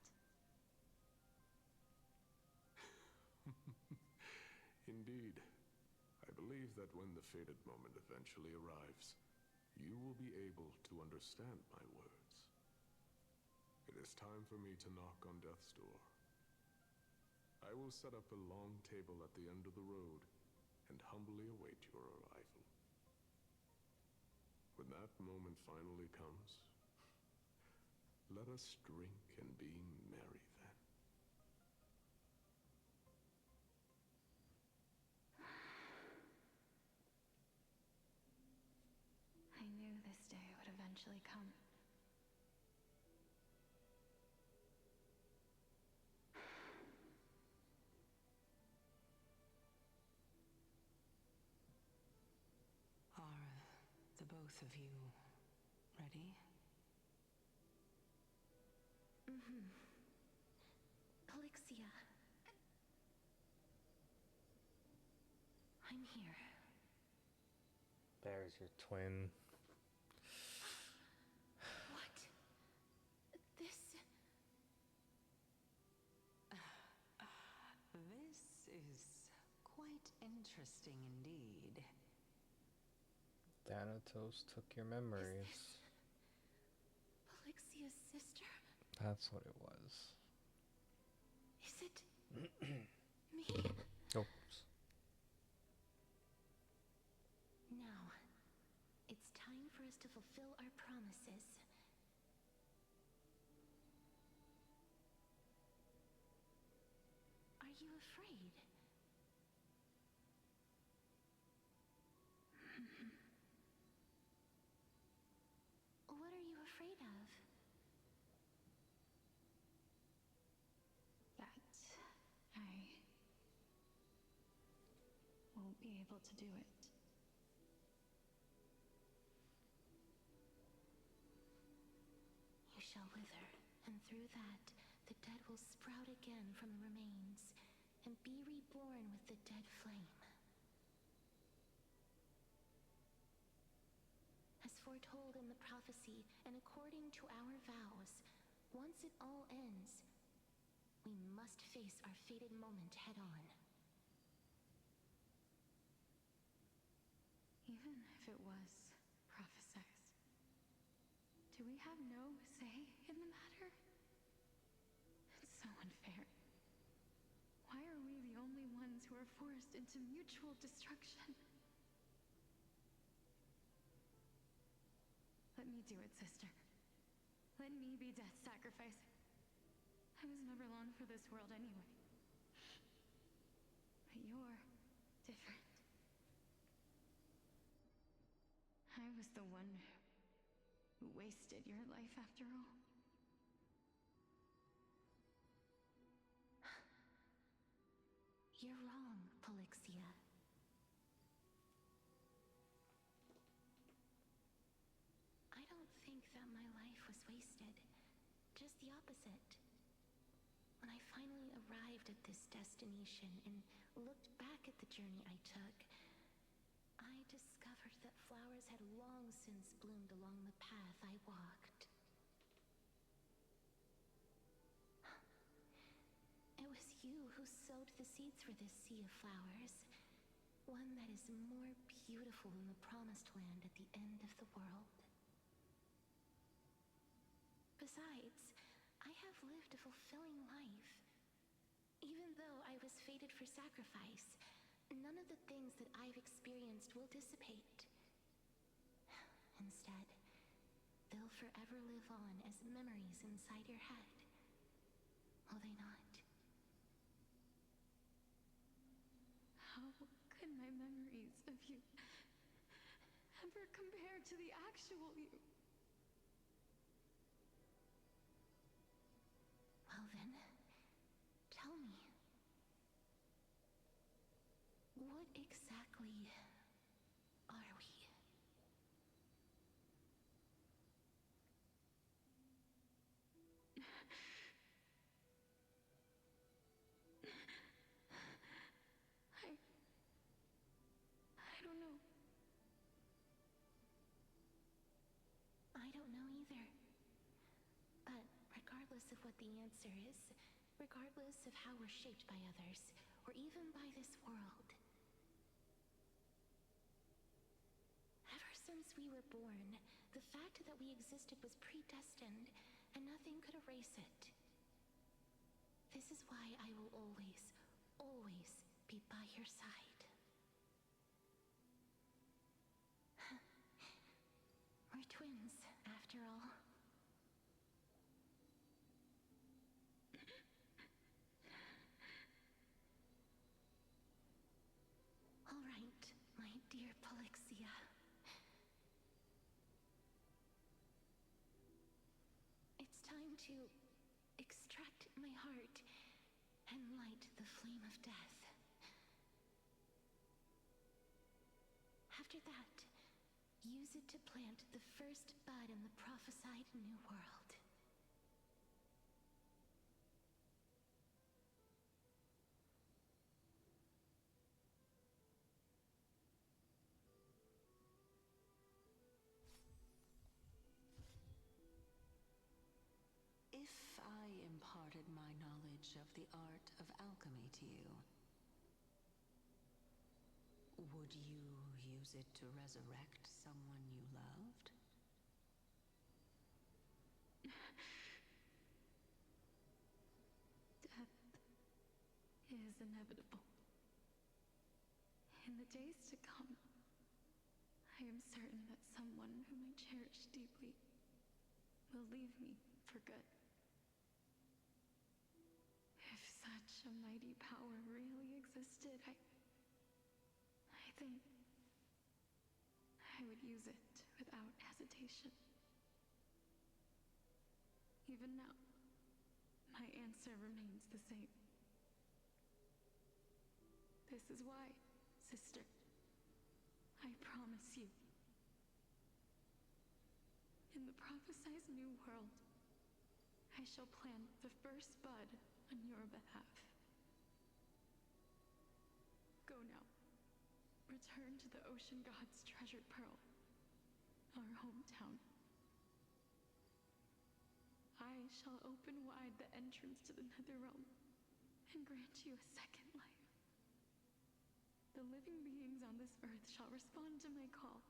Indeed. I believe that when the fated moment eventually arrives, you will be able to understand my words. It is time for me to knock on death's door. I will set up a long table at the end of the road and humbly await your arrival. When that moment finally comes, let us drink and be merry then. I knew this day would eventually come. Are the both of you ready? Mm-hmm. Polixia. I'm here. There's your twin. What? This... This is quite interesting indeed. Thanatos took your memories. Polixia's sister? That's what it was. Is it... me? Oops. Now, it's time for us to fulfill our promises. Are you afraid? What are you afraid of? That I won't be able to do it. You shall wither, and through that, the dead will sprout again from the remains, and be reborn with the dead flame. As foretold in the prophecy, and according to our vows, once it all ends, we must face our fated moment head-on. Even if it was prophesized, do we have no say in the matter? It's so unfair. Why are we the only ones who are forced into mutual destruction? Let me do it, sister. Let me be death sacrifice. I was never long for this world anyway. But you're different. I was the one who wasted your life after all. You're wrong, Polixia. I don't think that my life was wasted. Just the opposite. When I finally arrived at this destination and looked back at the journey I took, I discovered that flowers had long since bloomed along the path I walked. It was you who sowed the seeds for this sea of flowers, one that is more beautiful than the promised land at the end of the world. Besides, I have lived a fulfilling life. Even though I was fated for sacrifice, none of the things that I've experienced will dissipate. Instead, they'll forever live on as memories inside your head. Will they not? How could my memories of you ever compare to the actual you? Well then, tell me. What exactly are we? I don't know. I don't know either. But regardless of what the answer is, regardless of how we're shaped by others, or even by this world, ever since we were born, the fact that we existed was predestined, and nothing could erase it. This is why I will always, always be by your side. We're twins, after all. All right, my dear Polixia. It's time to extract my heart and light the flame of death. After that, use it to plant the first bud in the prophesied new world. If I imparted my knowledge of the art of alchemy to you, would you use it to resurrect someone you loved? Death is inevitable. In the days to come, I am certain that someone whom I cherish deeply will leave me for good. If such a mighty power really existed, I think I would use it without hesitation. Even now, my answer remains the same. This is why, sister, I promise you, in the prophesized new world, I shall plant the first bud on your behalf. Go now. Return to the ocean god's treasured pearl, our hometown. I shall open wide the entrance to the Netherrealm and grant you a second life. The living beings on this earth shall respond to my call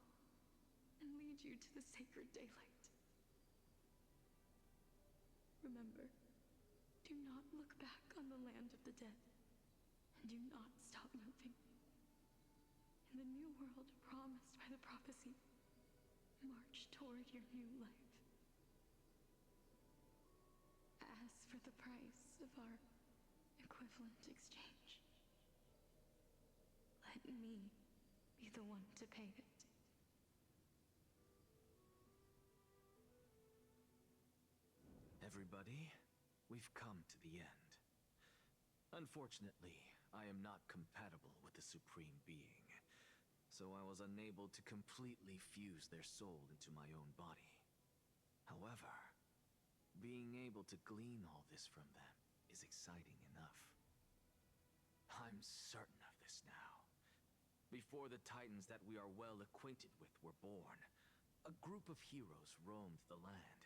and lead you to the sacred daylight. Remember, do not look back on the land of the dead, and do not stop moving. In the new world promised by the prophecy, march toward your new life. the price of our equivalent exchange. Let me be the one to pay it. Everybody, we've come to the end. Unfortunately, I am not compatible with the Supreme Being, so I was unable to completely fuse their soul into my own body. However, being able to glean all this from them is exciting enough. I'm certain of this now. Before the Titans that we are well acquainted with were born, a group of heroes roamed the land.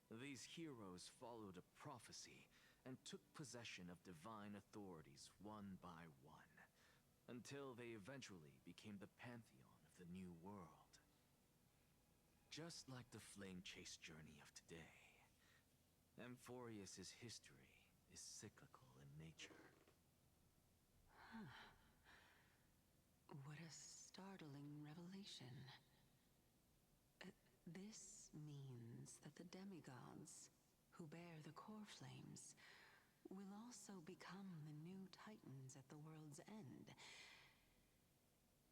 These heroes followed a prophecy and took possession of divine authorities one by one, until they eventually became the pantheon of the New World. Just like the flame chase journey of today, Amphorius's history is cyclical in nature. What a startling revelation. This means that the demigods, who bear the core flames, will also become the new Titans at the world's end,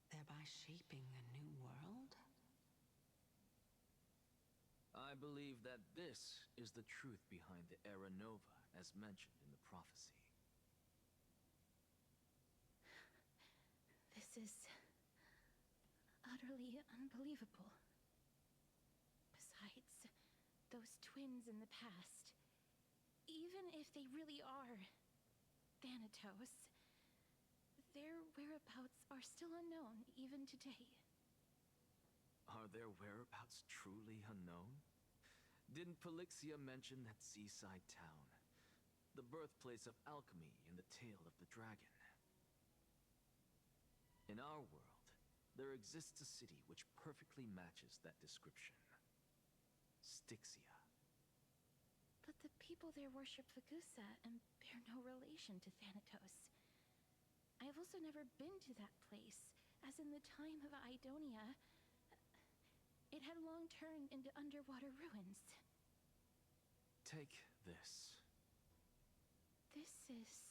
thereby shaping a new world? I believe that this is the truth behind the Era Nova, as mentioned in the prophecy. This is utterly unbelievable. Besides, those twins in the past, even if they really are Thanatos, their whereabouts are still unknown even today. Are their whereabouts truly unknown? Didn't Polixia mention that seaside town, the birthplace of alchemy in the tale of the dragon? In our world, there exists a city which perfectly matches that description. Styxia. But the people there worship Vagusa and bear no relation to Thanatos. I have also never been to that place, as in the time of Idonia, it had long turned into underwater ruins. Take this. This is...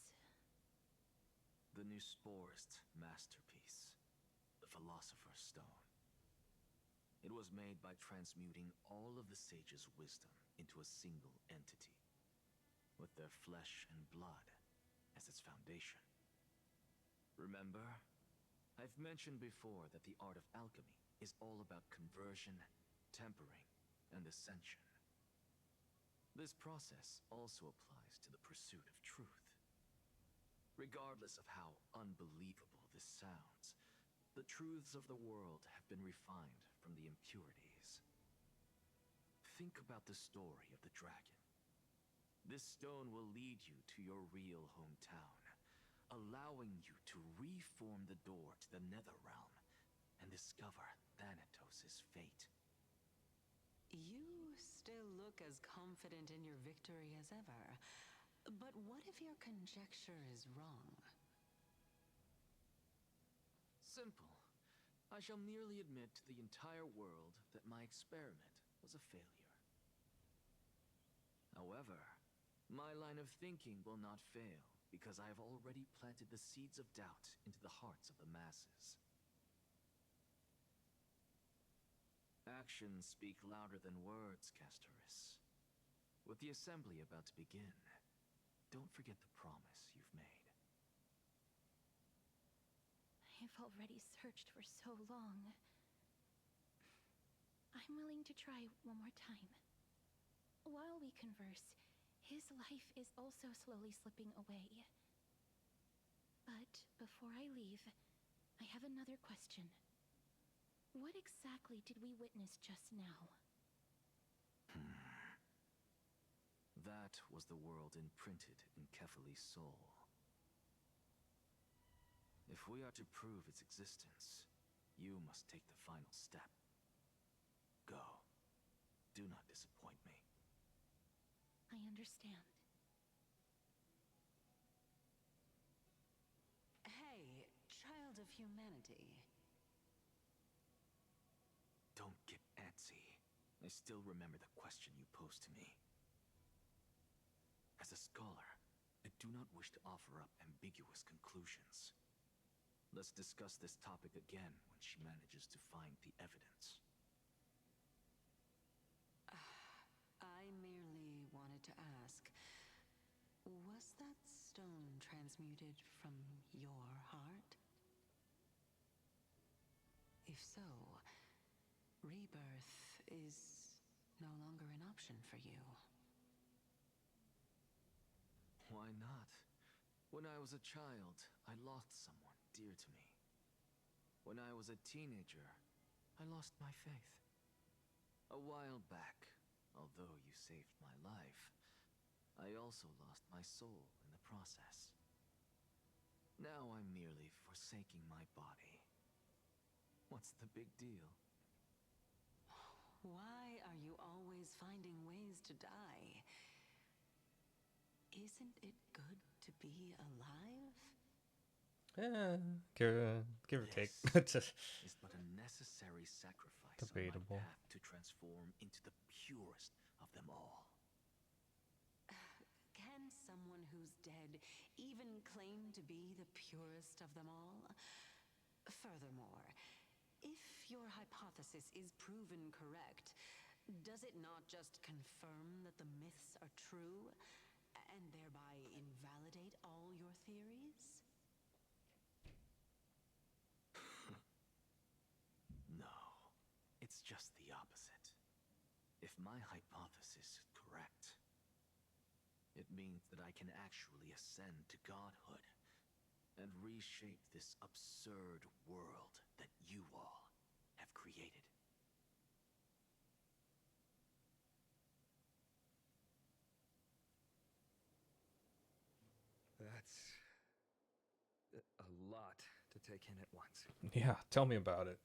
the new Sporist masterpiece, the Philosopher's Stone. It was made by transmuting all of the sages' wisdom into a single entity, with their flesh and blood as its foundation. Remember, I've mentioned before that the art of alchemy is all about conversion, tempering, and ascension. This process also applies to the pursuit of truth. Regardless of how unbelievable this sounds, the truths of the world have been refined from the impurities. Think about the story of the dragon. This stone will lead you to your real hometown, allowing you to reform the door to the Netherrealm and discover Thanatos' fate. You still look as confident in your victory as ever. But what if your conjecture is wrong? Simple. I shall merely admit to the entire world that my experiment was a failure. However, my line of thinking will not fail because I have already planted the seeds of doubt into the hearts of the masses. Actions speak louder than words, Castoris. With the assembly about to begin, don't forget the promise you've made. I've already searched for so long. I'm willing to try one more time. While we converse, his life is also slowly slipping away. But before I leave, I have another question. What exactly did we witness just now? That was the world imprinted in Kefali's soul. If we are to prove its existence, you must take the final step. Go. Do not disappoint me. I understand. Hey, child of humanity. Don't get antsy. I still remember the question you posed to me. As a scholar, I do not wish to offer up ambiguous conclusions. Let's discuss this topic again when she manages to find the evidence. I merely wanted to ask, was that stone transmuted from your heart? If so, rebirth is no longer an option for you. Why not? When I was a child, I lost someone dear to me. When I was a teenager, I lost my faith. A while back, although you saved my life, I also lost my soul in the process. Now I'm merely forsaking my body. What's the big deal? Why are you always finding ways to die? Isn't it good to be alive? Yeah, give or take. This is but a necessary sacrifice Debatable. on my path to transform into the purest of them all. Can someone who's dead even claim to be the purest of them all? Furthermore, if your hypothesis is proven correct, does it not just confirm that the myths are true, and thereby invalidate all your theories? No, it's just the opposite. If my hypothesis is correct, it means that I can actually ascend to godhood and reshape this absurd world that you all have created. That's a lot to take in at once. Yeah, tell me about it.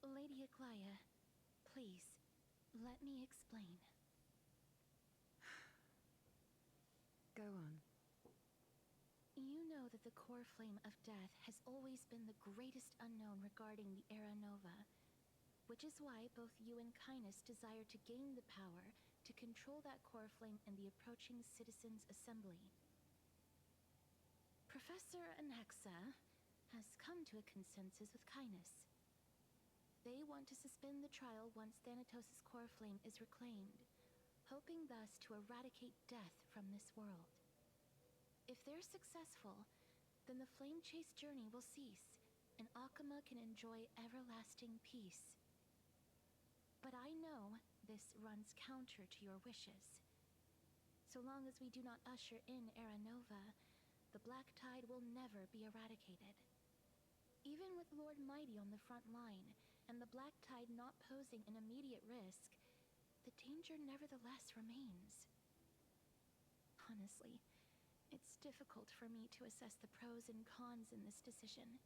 Lady Aglaya, please, let me explain. Go on. You know that the core flame of death has always been the greatest unknown regarding the Era Nova, which is why both you and Kainis desire to gain the power to control that core flame in the approaching Citizens' Assembly. Professor Anaxa has come to a consensus with Kainis. They want to suspend the trial once Thanatos' core flame is reclaimed, hoping thus to eradicate death from this world. If they're successful, then the flame chase journey will cease, and Akama can enjoy everlasting peace. But I know this runs counter to your wishes. So long as we do not usher in Era Nova, the Black Tide will never be eradicated. Even with Lord Mighty on the front line, and the Black Tide not posing an immediate risk, the danger nevertheless remains. Honestly, it's difficult for me to assess the pros and cons in this decision.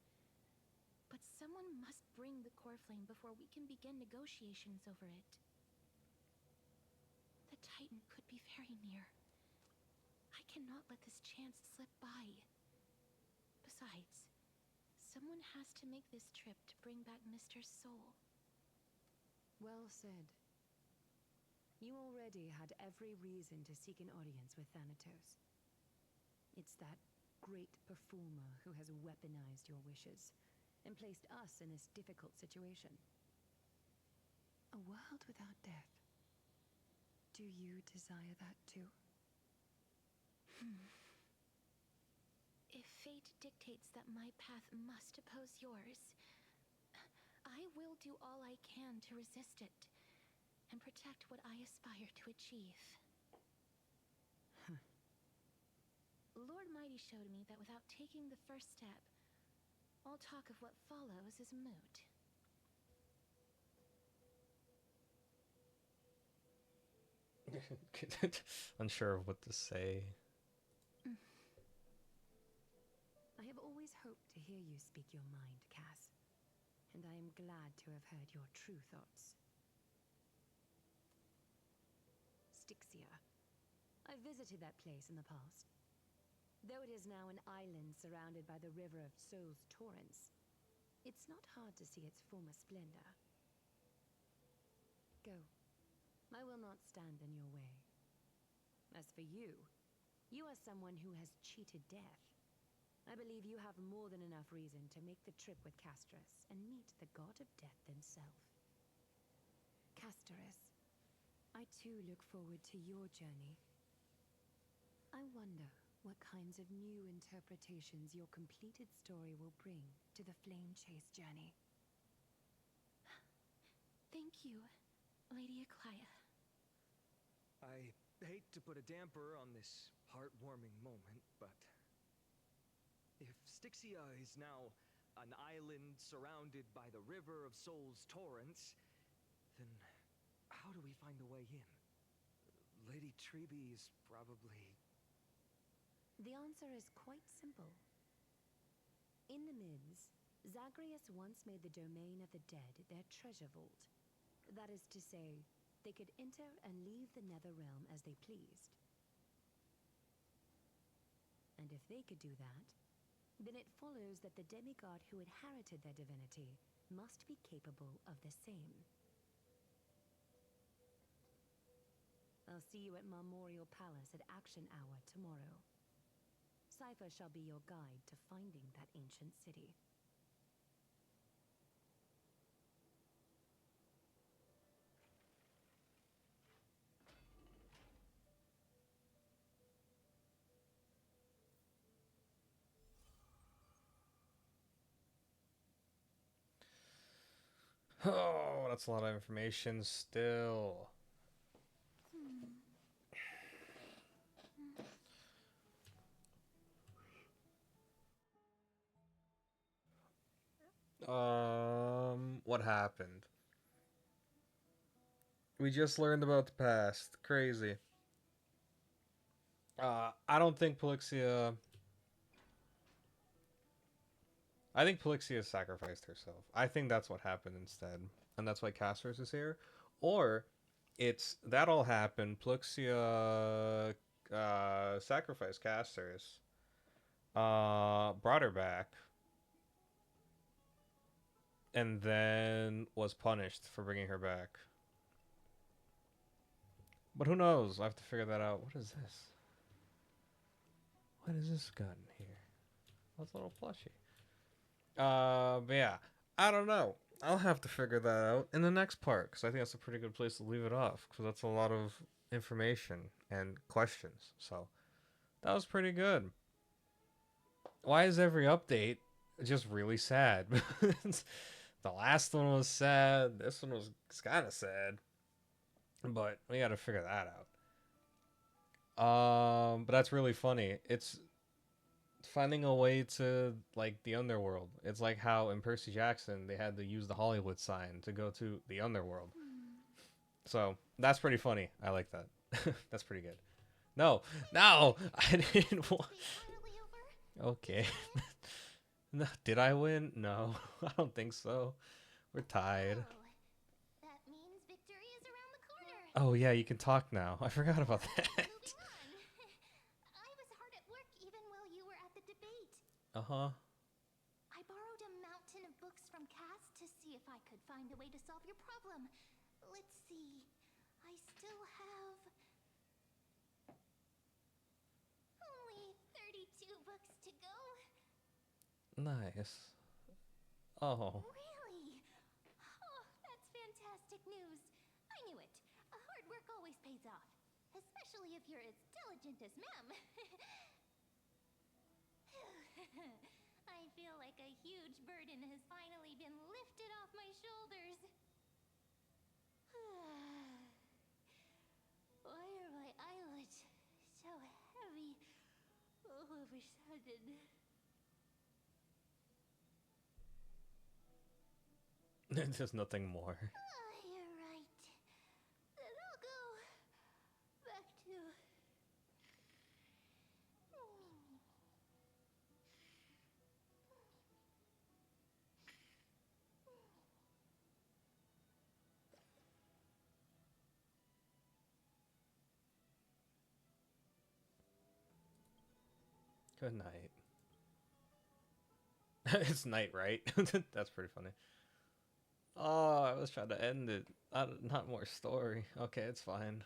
But someone must bring the core flame before we can begin negotiations over it. The Titan could be very near. I cannot let this chance slip by. Besides, someone has to make this trip to bring back Mr. Soul. Well said. You already had every reason to seek an audience with Thanatos. It's that great performer who has weaponized your wishes and placed us in this difficult situation. A world without death. Do you desire that too? If fate dictates that my path must oppose yours, I will do all I can to resist it and protect what I aspire to achieve. Lord Mighty showed me that without taking the first step, all talk of what follows is moot. Unsure of what to say. I have always hoped to hear you speak your mind, Cass, and I am glad to have heard your true thoughts. Styxia. I visited that place in the past. Though it is now an island surrounded by the river of Soul's torrents, it's not hard to see its former splendor. Go. I will not stand in your way. As for you, you are someone who has cheated death. I believe you have more than enough reason to make the trip with Castrus and meet the god of death himself. Castrus, I too look forward to your journey. I wonder what kinds of new interpretations your completed story will bring to the Flame Chase journey. Thank you, Lady Eclia. I hate to put a damper on this heartwarming moment, but if Styxia is now an island surrounded by the River of Souls torrents, then how do we find a way in? Lady Treby is probably... The answer is quite simple. In the Mids, Zagreus once made the domain of the dead their treasure vault. That is to say, they could enter and leave the Netherrealm as they pleased. And if they could do that, then it follows that the demigod who inherited their divinity must be capable of the same. I'll see you at Memorial Palace at Action Hour tomorrow. Cypher shall be your guide to finding that ancient city. Oh, that's a lot of information still. What happened? We just learned about the past. Crazy. I don't think Polixia... I think Polixia sacrificed herself. I think that's what happened instead. And that's why Castrus is here. Or, it's... That all happened. Polixia... sacrificed Castrus. Brought her back. And then was punished for bringing her back. But who knows? I have to figure that out. What is this? What is this gun here? That's a little plushy. But yeah. I don't know. I'll have to figure that out in the next part, because I think that's a pretty good place to leave it off, because that's a lot of information and questions. So, that was pretty good. Why is every update just really sad? The last one was sad. This one was kind of sad. But we gotta figure that out. But that's really funny. It's finding a way to, like, the underworld. It's like how in Percy Jackson they had to use the Hollywood sign to go to the underworld. So that's pretty funny. I like that. That's pretty good. No, I didn't want. Okay. No, did I win? No, I don't think so. We're tied. That means victory is around the corner. Oh yeah, you can talk now. I forgot about that. I was hard at work even while you were at the debate. Uh-huh. I borrowed a mountain of books from Cass to see if I could find a way to solve your problem. Let's see. I still have only 32 books to go. Nice. Oh. Really? Oh, that's fantastic news. I knew it. Hard work always pays off. Especially if you're as diligent as Ma'am. I feel like a huge burden has finally been lifted off my shoulders. Why are my eyelids so heavy all of a sudden? There's nothing more. You're right. Then I'll go back to... Good night. It's night, right? That's pretty funny. Oh, I was trying to end it. Not more story. Okay, it's fine.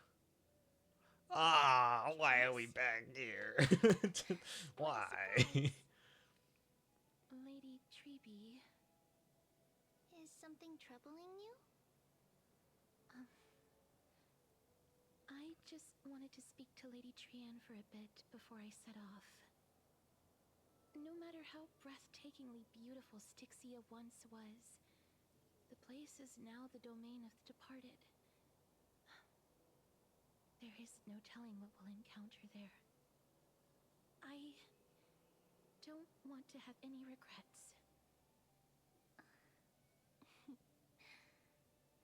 Ah, why are we back here? Why? Lady Treby. Is something troubling you? I just wanted to speak to Lady Trian for a bit before I set off. No matter how breathtakingly beautiful Styxia once was, the place is now the domain of the departed. There is no telling what we'll encounter there. I don't want to have any regrets.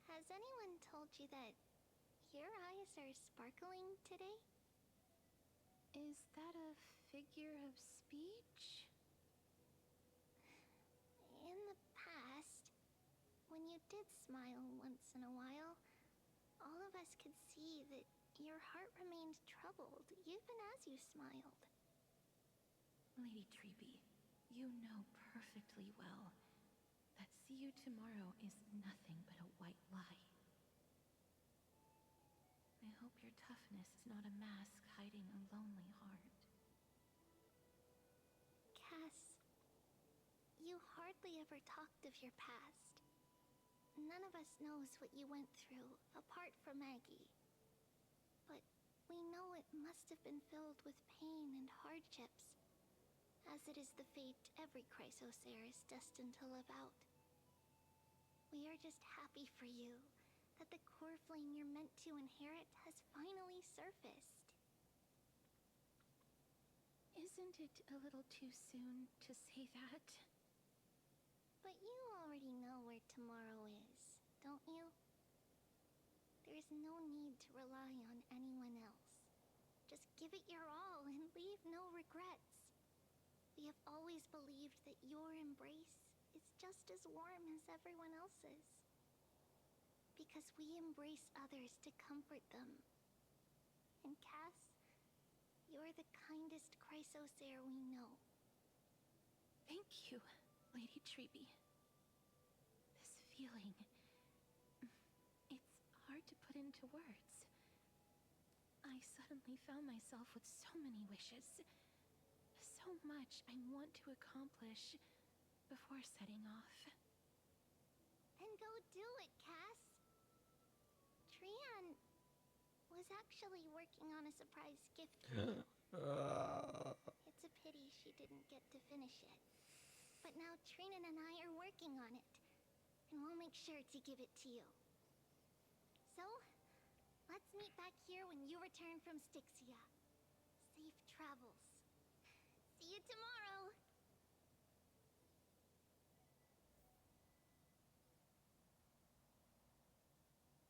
Has anyone told you that your eyes are sparkling today? Is that a figure of speech? In the past, when you did smile once in a while, all of us could see that your heart remained troubled even as you smiled. Lady Treby, you know perfectly well that see you tomorrow is nothing but a white lie. I hope your toughness is not a mask hiding a lonely heart. Cass, you hardly ever talked of your past. None of us knows what you went through, apart from Maggie. But we know it must have been filled with pain and hardships, as it is the fate every Chrysosaur is destined to live out. We are just happy for you that the core flame you're meant to inherit has finally surfaced. Isn't it a little too soon to say that? But you already know where tomorrow is, don't you? There's no need to rely on anyone else. Just give it your all and leave no regrets. We have always believed that your embrace is just as warm as everyone else's. Because we embrace others to comfort them. And Cass, you're the kindest Chrysosaur we know. Thank you, Lady Treby. This feeling... it's hard to put into words. I suddenly found myself with so many wishes. So much I want to accomplish before setting off. Then go do it, Cass. Trian was actually working on a surprise gift for you. It's a pity she didn't get to finish it. But now Trinan and I are working on it, and we'll make sure to give it to you. So, let's meet back here when you return from Styxia. Safe travels. See you tomorrow!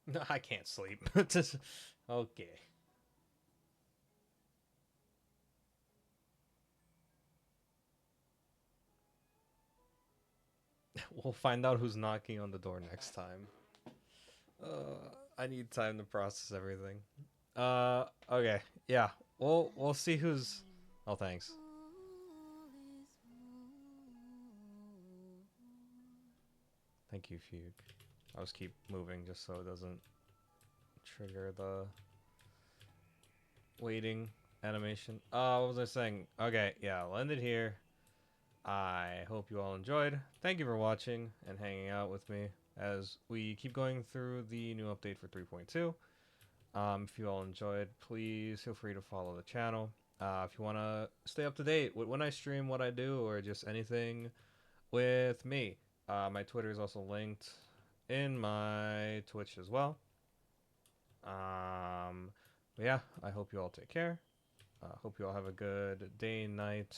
No, I can't sleep. Okay. We'll find out who's knocking on the door next time. I need time to process everything. Okay. Yeah. We'll see who's... Oh, thanks. Thank you, Fugue. I'll just keep moving just so it doesn't trigger the waiting animation. What was I saying? Okay, yeah, I'll end it here. I hope you all enjoyed. Thank you for watching and hanging out with me as we keep going through the new update for 3.2. If you all enjoyed, please feel free to follow the channel. If you want to stay up to date with when I stream, what I do, or just anything with me, my Twitter is also linked in my Twitch as well. But yeah, I hope you all take care. Hope you all have a good day, night,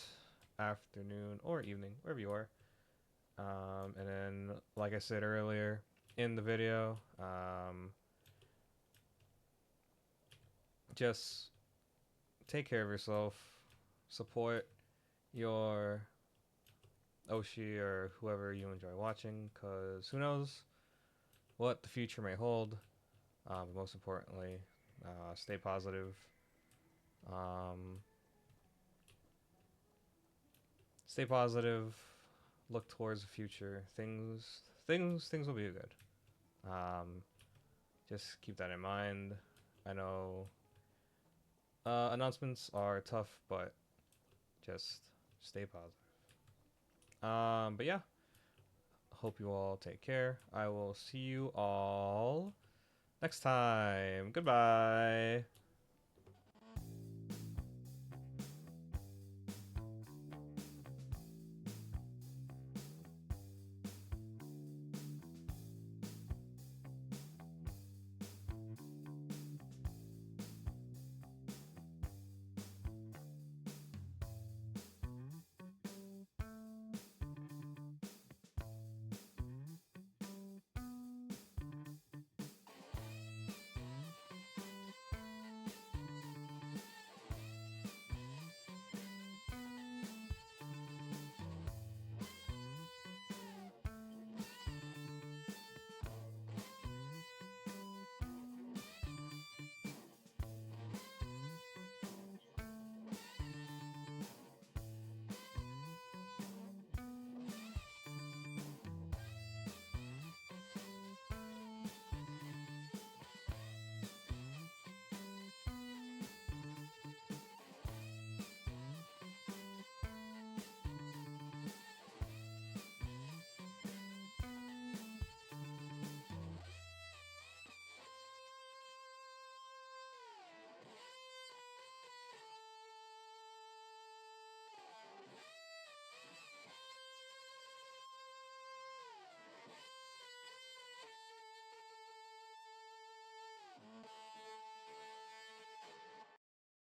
afternoon, or evening, wherever you are. And then, like I said earlier in the video, just take care of yourself, support your Oshi or whoever you enjoy watching, because who knows what the future may hold. But most importantly, stay positive. Stay positive. Look towards the future. Things will be good. Just keep that in mind. I know announcements are tough, but just stay positive. But yeah, hope you all take care. I will see you all next time. Goodbye.